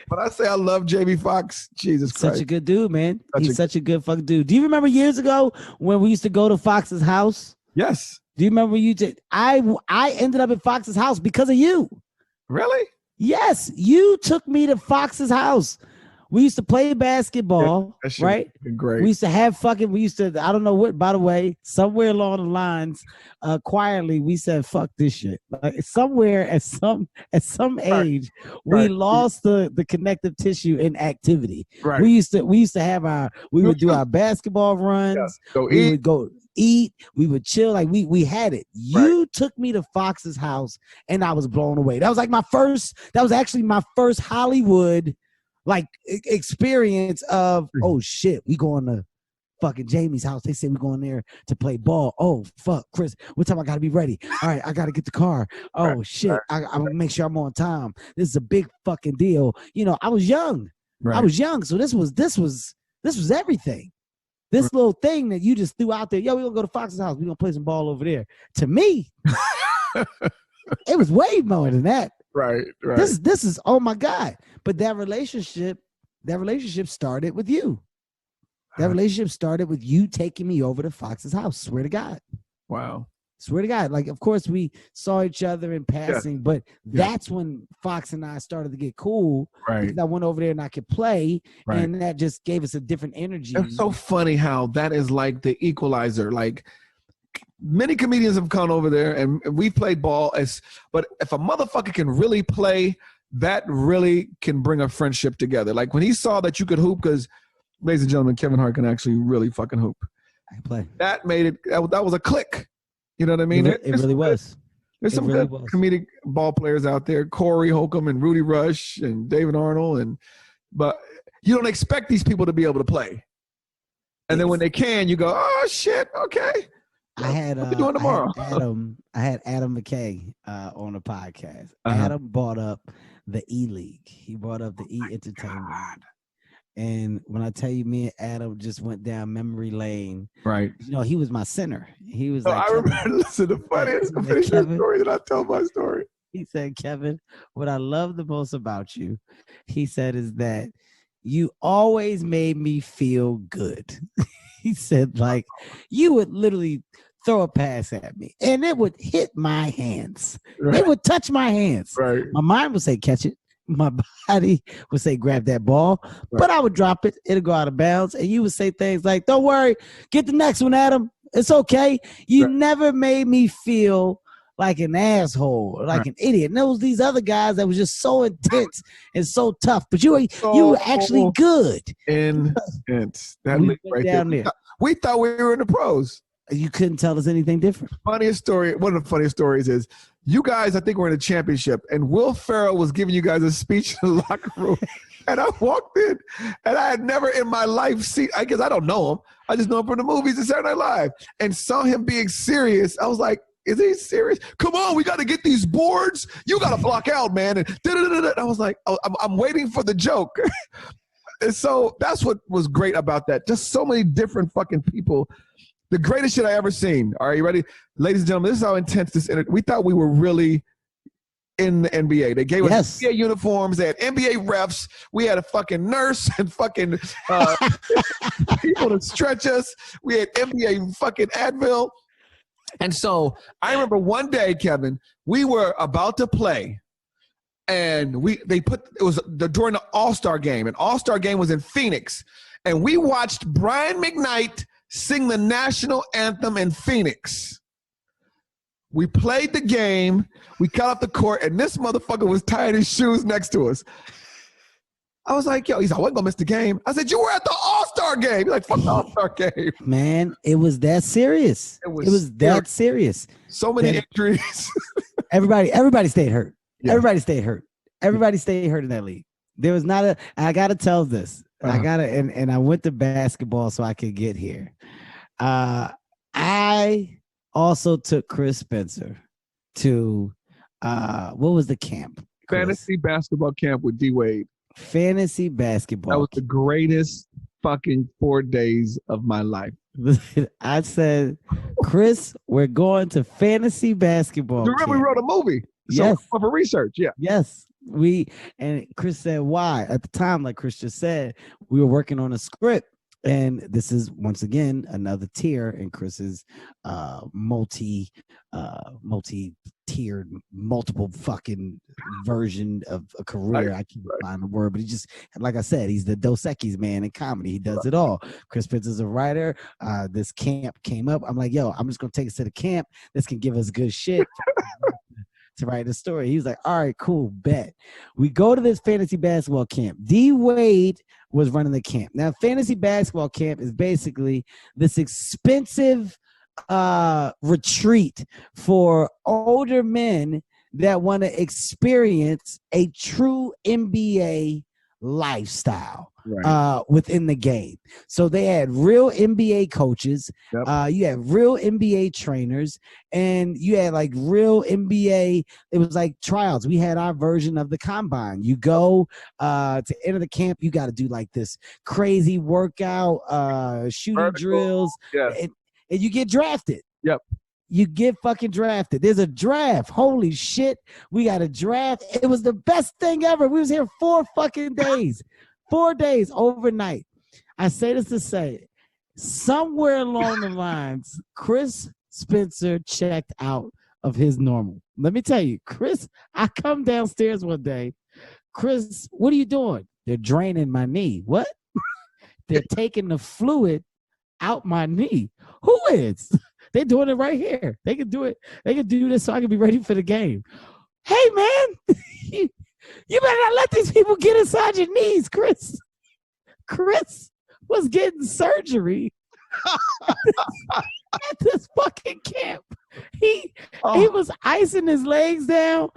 But I say I love Jamie Foxx. Jesus Christ.
Such a good dude, man. He's such a good fucking dude. Do you remember years ago when we used to go to Fox's house?
Yes.
Do you remember you did? I ended up at Fox's house because of you.
Really?
Yes, you took me to Fox's house. We used to play basketball, right?
Great.
We used to have we used to, I don't know what, by the way, somewhere along the lines, quietly, we said, fuck this shit. Like, somewhere at some age, we lost the connective tissue in activity.
Right.
We used to have we would do our basketball runs.
Yeah.
We would go eat. We would chill. Like, we had it. You took me to Fox's house and I was blown away. That was actually my first Hollywood experience of, oh shit, we going to fucking Jamie's house. They say we're going there to play ball. Oh fuck, Chris, what time I gotta be ready? All right, I gotta get the car. Oh shit, I'm gonna make sure I'm on time. This is a big fucking deal. You know, I was young. I was young, so this was everything. This little thing that you just threw out there, yo, we're gonna go to Fox's house, we're gonna play some ball over there. To me, it was way more than that.
Right.
This is, oh my God. But that relationship started with you. That relationship started with you taking me over to Fox's house. Swear to God.
Wow.
Swear to God. Like, of course, we saw each other in passing, but that's when Fox and I started to get cool.
Right.
Because I went over there and I could play, and that just gave us a different energy.
It's so funny how that is like the equalizer. Like, many comedians have gone over there and we played ball, but if a motherfucker can really play, that really can bring a friendship together. Like, when he saw that you could hoop, because, ladies and gentlemen, Kevin Hart can actually really fucking hoop.
I can play.
That made it, that was a click. You know what I mean?
It really was.
There's some good comedic ball players out there, Corey Holcomb and Rudy Rush and David Arnold, but you don't expect these people to be able to play. And then when they can, you go, oh shit, okay.
I had
what you doing tomorrow?
I had Adam McKay on the podcast.
Uh-huh.
Adam brought up the E League. He brought up the E Entertainment. And when I tell you, me and Adam just went down memory lane.
Right.
You know, he was my center. He was
I remember, listen, the funniest story that I tell my story.
He said, Kevin, what I love the most about you, he said, is that you always made me feel good. He said, like, you would literally throw a pass at me and it would hit my hands. It would touch my hands.
Right.
My mind would say, catch it. My body would say, grab that ball, but I would drop it. It'll go out of bounds. And you would say things like, don't worry, get the next one, Adam. It's okay. You never made me feel like an asshole or like an idiot. And there was these other guys that was just so intense and so tough, but you were actually good.
Intense. That we right down there. We thought we were in the pros.
You couldn't tell us anything different.
Funniest story. One of the funniest stories is you guys, I think, were in a championship, and Will Ferrell was giving you guys a speech in the locker room. And I walked in, and I had never in my life seen, I guess I don't know him. I just know him from the movies and Saturday Night Live, and saw him being serious. I was like, is he serious? Come on, we got to get these boards. You got to block out, man. And I was like, I'm waiting for the joke. And so that's what was great about that. Just so many different fucking people. The greatest shit I ever seen. All right, you ready? Ladies and gentlemen, this is how intense this is. We thought we were really in the NBA. They gave us NBA uniforms. They had NBA refs. We had a fucking nurse and fucking people to stretch us. We had NBA fucking Advil. And so I remember one day, Kevin, we were about to play. And it was during the All-Star game. And All-Star game was in Phoenix. And we watched Brian McKnight sing the national anthem in Phoenix. We played the game. We got off the court, and this motherfucker was tying his shoes next to us. I was like, yo, he's like, I wasn't going to miss the game. I said, you were at the All-Star game. He's like, fuck the All-Star game.
Man, it was that serious. It was that serious.
So many injuries.
Everybody stayed hurt.
Yeah.
Everybody stayed hurt. Everybody stayed hurt in that league. There was not I got to tell this. I got to, and I went to basketball so I could get here. I I also took Chris Spencer to what was the camp? Chris?
Fantasy basketball camp with D Wade.
Fantasy basketball.
That was the greatest fucking 4 days of my life.
I said, Chris, we're going to fantasy basketball.
You remember we wrote a movie? So
Yes.
for research, yeah.
Yes. And Chris said, why? At the time, like Chris just said, we were working on a script. And this is once again another tier in Chris's multi-tiered, multiple fucking version of a career. I can't find the word, but he just, like I said, he's the Dos Equis man in comedy. He does it all. Chris Spencer's a writer. This camp came up. I'm like, yo, I'm just gonna take us to the camp. This can give us good shit. To write a story. He was like, all right, cool, bet. We go to this fantasy basketball camp. D Wade was running the camp. Now, fantasy basketball camp is basically this expensive retreat for older men that want to experience a true NBA lifestyle within the game. So they had real NBA coaches, you had real NBA trainers, and you had like real NBA. It was like tryouts. We had our version of the combine. You go to enter the camp, you got to do like this crazy workout, shooting drills, and you get drafted.
Yep.
You get fucking drafted. There's a draft. Holy shit. We got a draft. It was the best thing ever. We was here 4 fucking days. 4 days overnight. I say this to say, somewhere along the lines, Chris Spencer checked out of his normal. Let me tell you, Chris, I come downstairs one day. Chris, what are you doing? They're draining my knee. What? They're taking the fluid out my knee. Who is? They're doing it right here. They can do it. They can do this so I can be ready for the game. Hey, man, you better not let these people get inside your knees, Chris. Chris was getting surgery at this fucking camp. He was icing his legs down.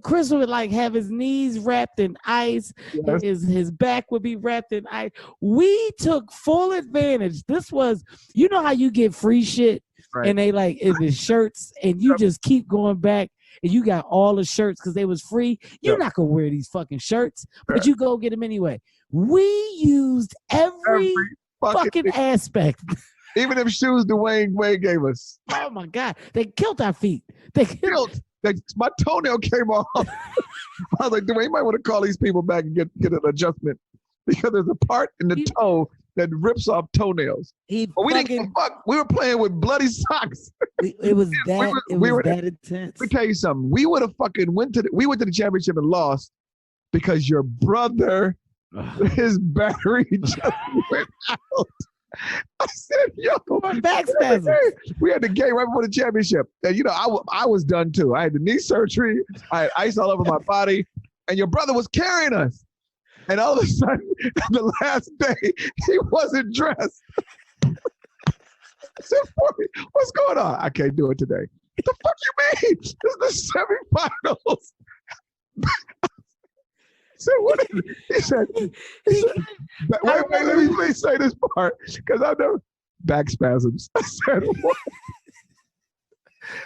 Chris would like have his knees wrapped in ice. Yes. His back would be wrapped in ice. We took full advantage. This was, you know how you get free shit and they like in the shirts and you just keep going back and you got all the shirts because they was free. You're not gonna wear these fucking shirts, but you go get them anyway. We used every fucking aspect.
Even them shoes Dwayne Wade gave us.
Oh my God. They killed our feet. They killed.
My toenail came off. I was like, Dwayne, you might want to call these people back and get an adjustment because there's a part in the toe that rips off toenails. We didn't give a fuck. We were playing with bloody socks.
It was that that intense.
Let me tell you something. We would have fucking went to the championship and lost because your brother, his battery just went out. I said, yo,
back spasms.
We had the game right before the championship. And, you know, I was done too. I had the knee surgery. I had ice all over my body. And your brother was carrying us. And all of a sudden, the last day, he wasn't dressed. I said, what's going on? I can't do it today. What the fuck you mean? This is the semifinals. So what is it? He said, wait, let me please say this part, because I've never, back spasms. I said, what?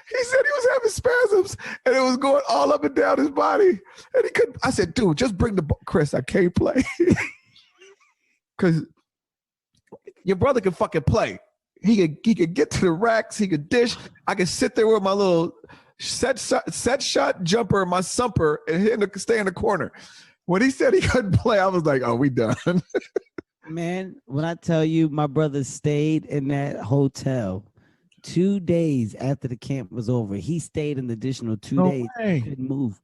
He said he was having spasms, and it was going all up and down his body, and he couldn't. I said, dude, just bring the ball. Chris, I can't play. Because your brother can fucking play. He could get to the racks, he could dish. I could sit there with my little set shot jumper and my sumper and stay in the corner. When he said he couldn't play, I was like, oh, we done.
Man, when I tell you my brother stayed in that hotel 2 days after the camp was over, he stayed an additional 2 days. He couldn't move.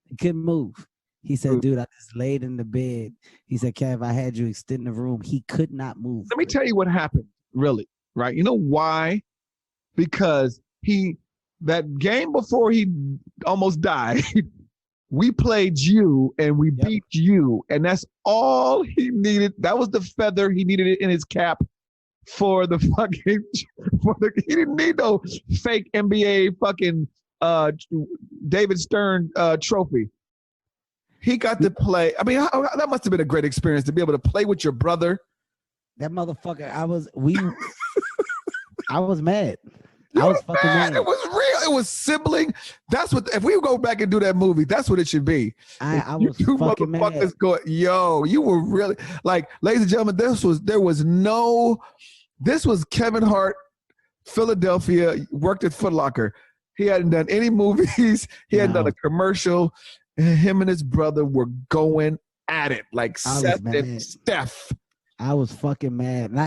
He couldn't move. He said, dude, I just laid in the bed. He said, Kev, I had you extend the room. He could not move.
Let me tell you what happened, really, right? You know why? Because that game before he almost died, we played you and we beat you, and that's all he needed. That was the feather he needed in his cap for the fucking. He didn't need no fake NBA fucking David Stern trophy. He got to play. I mean, that must have been a great experience to be able to play with your brother.
That motherfucker. I was mad.
You
I was
were
fucking mad.
It was real. It was sibling. That's what. If we go back and do that movie, that's what it should be.
I
You
was
two
fucking mad.
motherfuckers go, yo, you were really like, ladies and gentlemen. This was Kevin Hart, Philadelphia, worked at Foot Locker. He hadn't done any movies. He hadn't done a commercial. Him and his brother were going at it like Seth and Steph.
I was fucking mad. And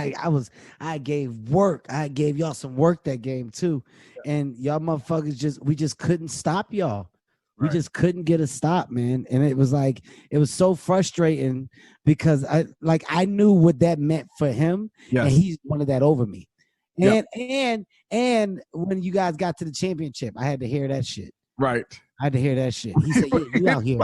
I gave work. I gave y'all some work that game too. And y'all motherfuckers we just couldn't stop y'all. We just couldn't get a stop, man. And it was so frustrating because I knew what that meant for him. Yes. And he wanted that over me. And when you guys got to the championship, I had to hear that shit.
Right.
I had to hear that shit. He said, yeah, you out here.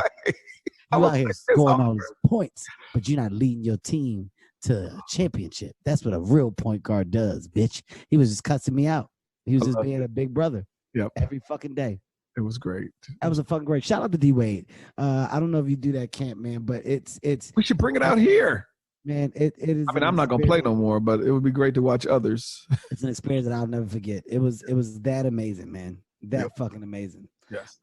You out here scoring all these points, but you're not leading your team to a championship. That's what a real point guard does, bitch. He was just cussing me out. He was just being a big brother.
Yep.
Every fucking day.
It was great.
That was a fucking great. Shout out to D Wade. I don't know if you do that camp, man, but it's.
We should bring it out here,
man. It is.
I mean, I'm not gonna play no more, but it would be great to watch others.
It's an experience that I'll never forget. It was that amazing, man. That fucking amazing.
Yes.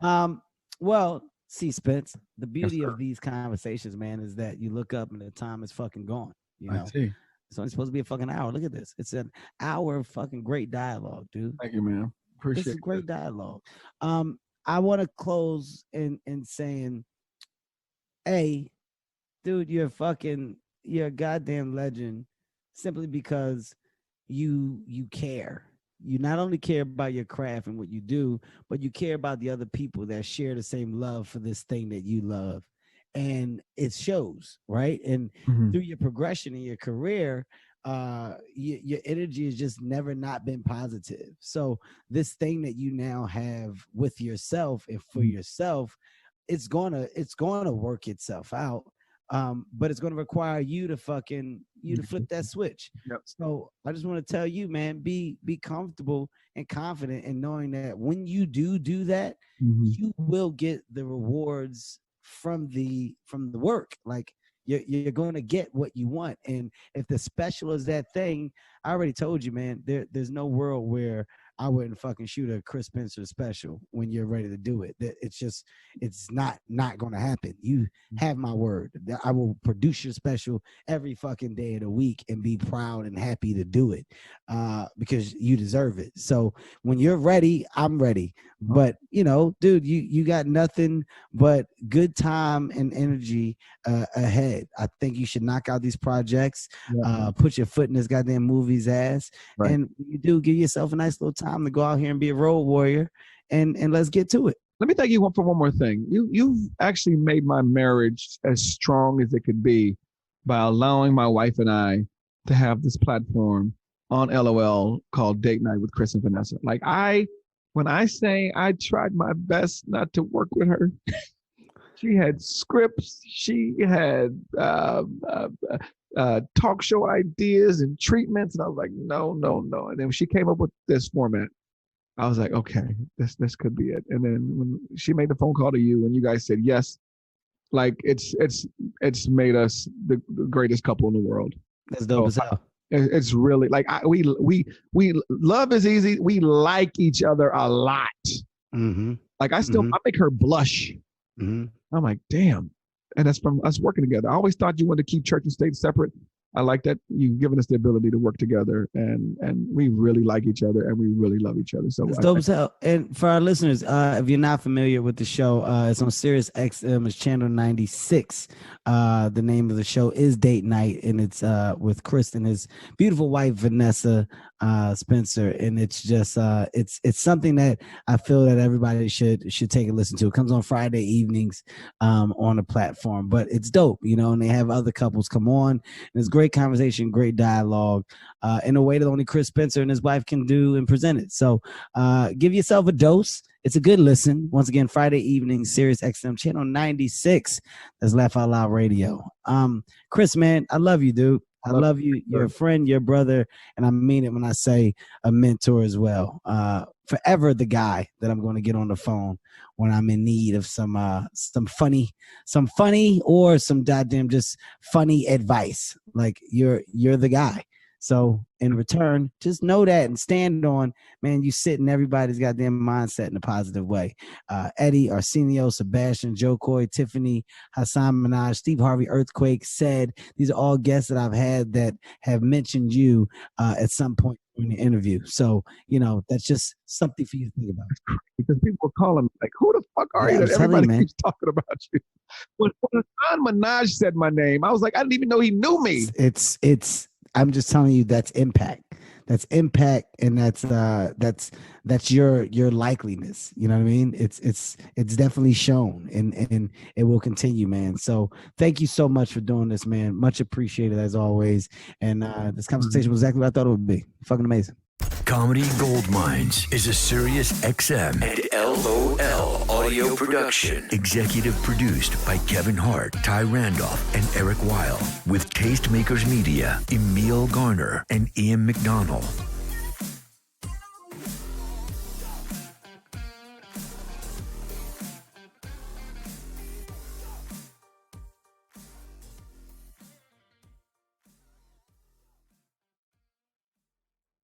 Well, see, Spence, the beauty of these conversations, man, is that you look up and the time is fucking gone. You know, it's only supposed to be a fucking hour. Look at this. It's an hour of fucking great dialogue, dude.
Thank you, man. Appreciate it.
This is great dialogue. I want to close in saying, hey, dude, you're a goddamn legend simply because you care. You not only care about your craft and what you do, but you care about the other people that share the same love for this thing that you love. And it shows, right? And through your progression in your career, your energy has just never not been positive. So this thing that you now have with yourself and for yourself, it's gonna work itself out. But it's gonna require you to flip that switch.
Yep.
So I just want to tell you, man, be comfortable and confident in knowing that when you do that, you will get the rewards from the work. Like you're going to get what you want. And if the special is that thing, I already told you, man, there's no world where I wouldn't fucking shoot a Chris Spencer special when you're ready to do it. It's not going to happen. You have my word. I will produce your special every fucking day of the week and be proud and happy to do it because you deserve it. So when you're ready, I'm ready. But, dude, you got nothing but good time and energy ahead. I think you should knock out these projects, put your foot in this goddamn movie's ass, and you do give yourself a nice little time to go out here and be a road warrior, and let's get to it.
Let me thank you for one more thing. You've actually made my marriage as strong as it could be by allowing my wife and I to have this platform on LOL called Date Night with Chris and Vanessa. Like when I say I tried my best not to work with her, she had scripts, she had talk show ideas and treatments, and I was like, no. And then when she came up with this format, I was like, okay, this could be it. And then when she made the phone call to you and you guys said yes, like it's made us the greatest couple in the world.
That's dope as hell.
It's really like we love is easy. We like each other a lot. Like I make her blush. I'm like, damn. And that's from us working together. I always thought you wanted to keep church and state separate. I like that you've given us the ability to work together, and we really like each other and we really love each other. So
it's dope as hell. And for our listeners, if you're not familiar with the show, it's on Sirius XM. It's channel 96. The name of the show is Date Night, and it's with Chris and his beautiful wife Vanessa Spencer. And it's just it's something that I feel that everybody should take a listen to. It comes on Friday evenings on the platform, but it's dope, and they have other couples come on, and it's great conversation, great dialogue, in a way that only Chris Spencer and his wife can do and present it. So give yourself a dose. It's a good listen. Once again, Friday evening, Sirius XM channel 96. That's Laugh Out Loud Radio. Chris, man, I love you, dude. I love you. You're a friend, you're a brother, and I mean it when I say a mentor as well. Forever the guy that I'm going to get on the phone when I'm in need of some funny or some goddamn just funny advice. Like you're the guy. So in return, just know that and stand on, man, you sit in everybody's goddamn mindset in a positive way. Eddie, Arsenio, Sebastian, Joe Coy, Tiffany, Hassan Minaj, Steve Harvey, Earthquake, said, these are all guests that I've had that have mentioned you at some point in the interview. So, that's just something for you to think about.
Because people were calling me like, who the fuck are you? That everybody keeps talking about you. When Hassan Minaj said my name, I was like, I didn't even know he knew me.
It's I'm just telling you, that's impact. That's impact, and that's your likeliness. You know what I mean? It's definitely shown, and it will continue, man. So thank you so much for doing this, man. Much appreciated as always. And this conversation was exactly what I thought it would be. Fucking amazing.
Comedy Gold Mines is a Sirius XM and LOL audio production. Executive produced by Kevin Hart, Ty Randolph, and Eric Weil. With Tastemakers Media, Emil Garner, and Ian McDonald.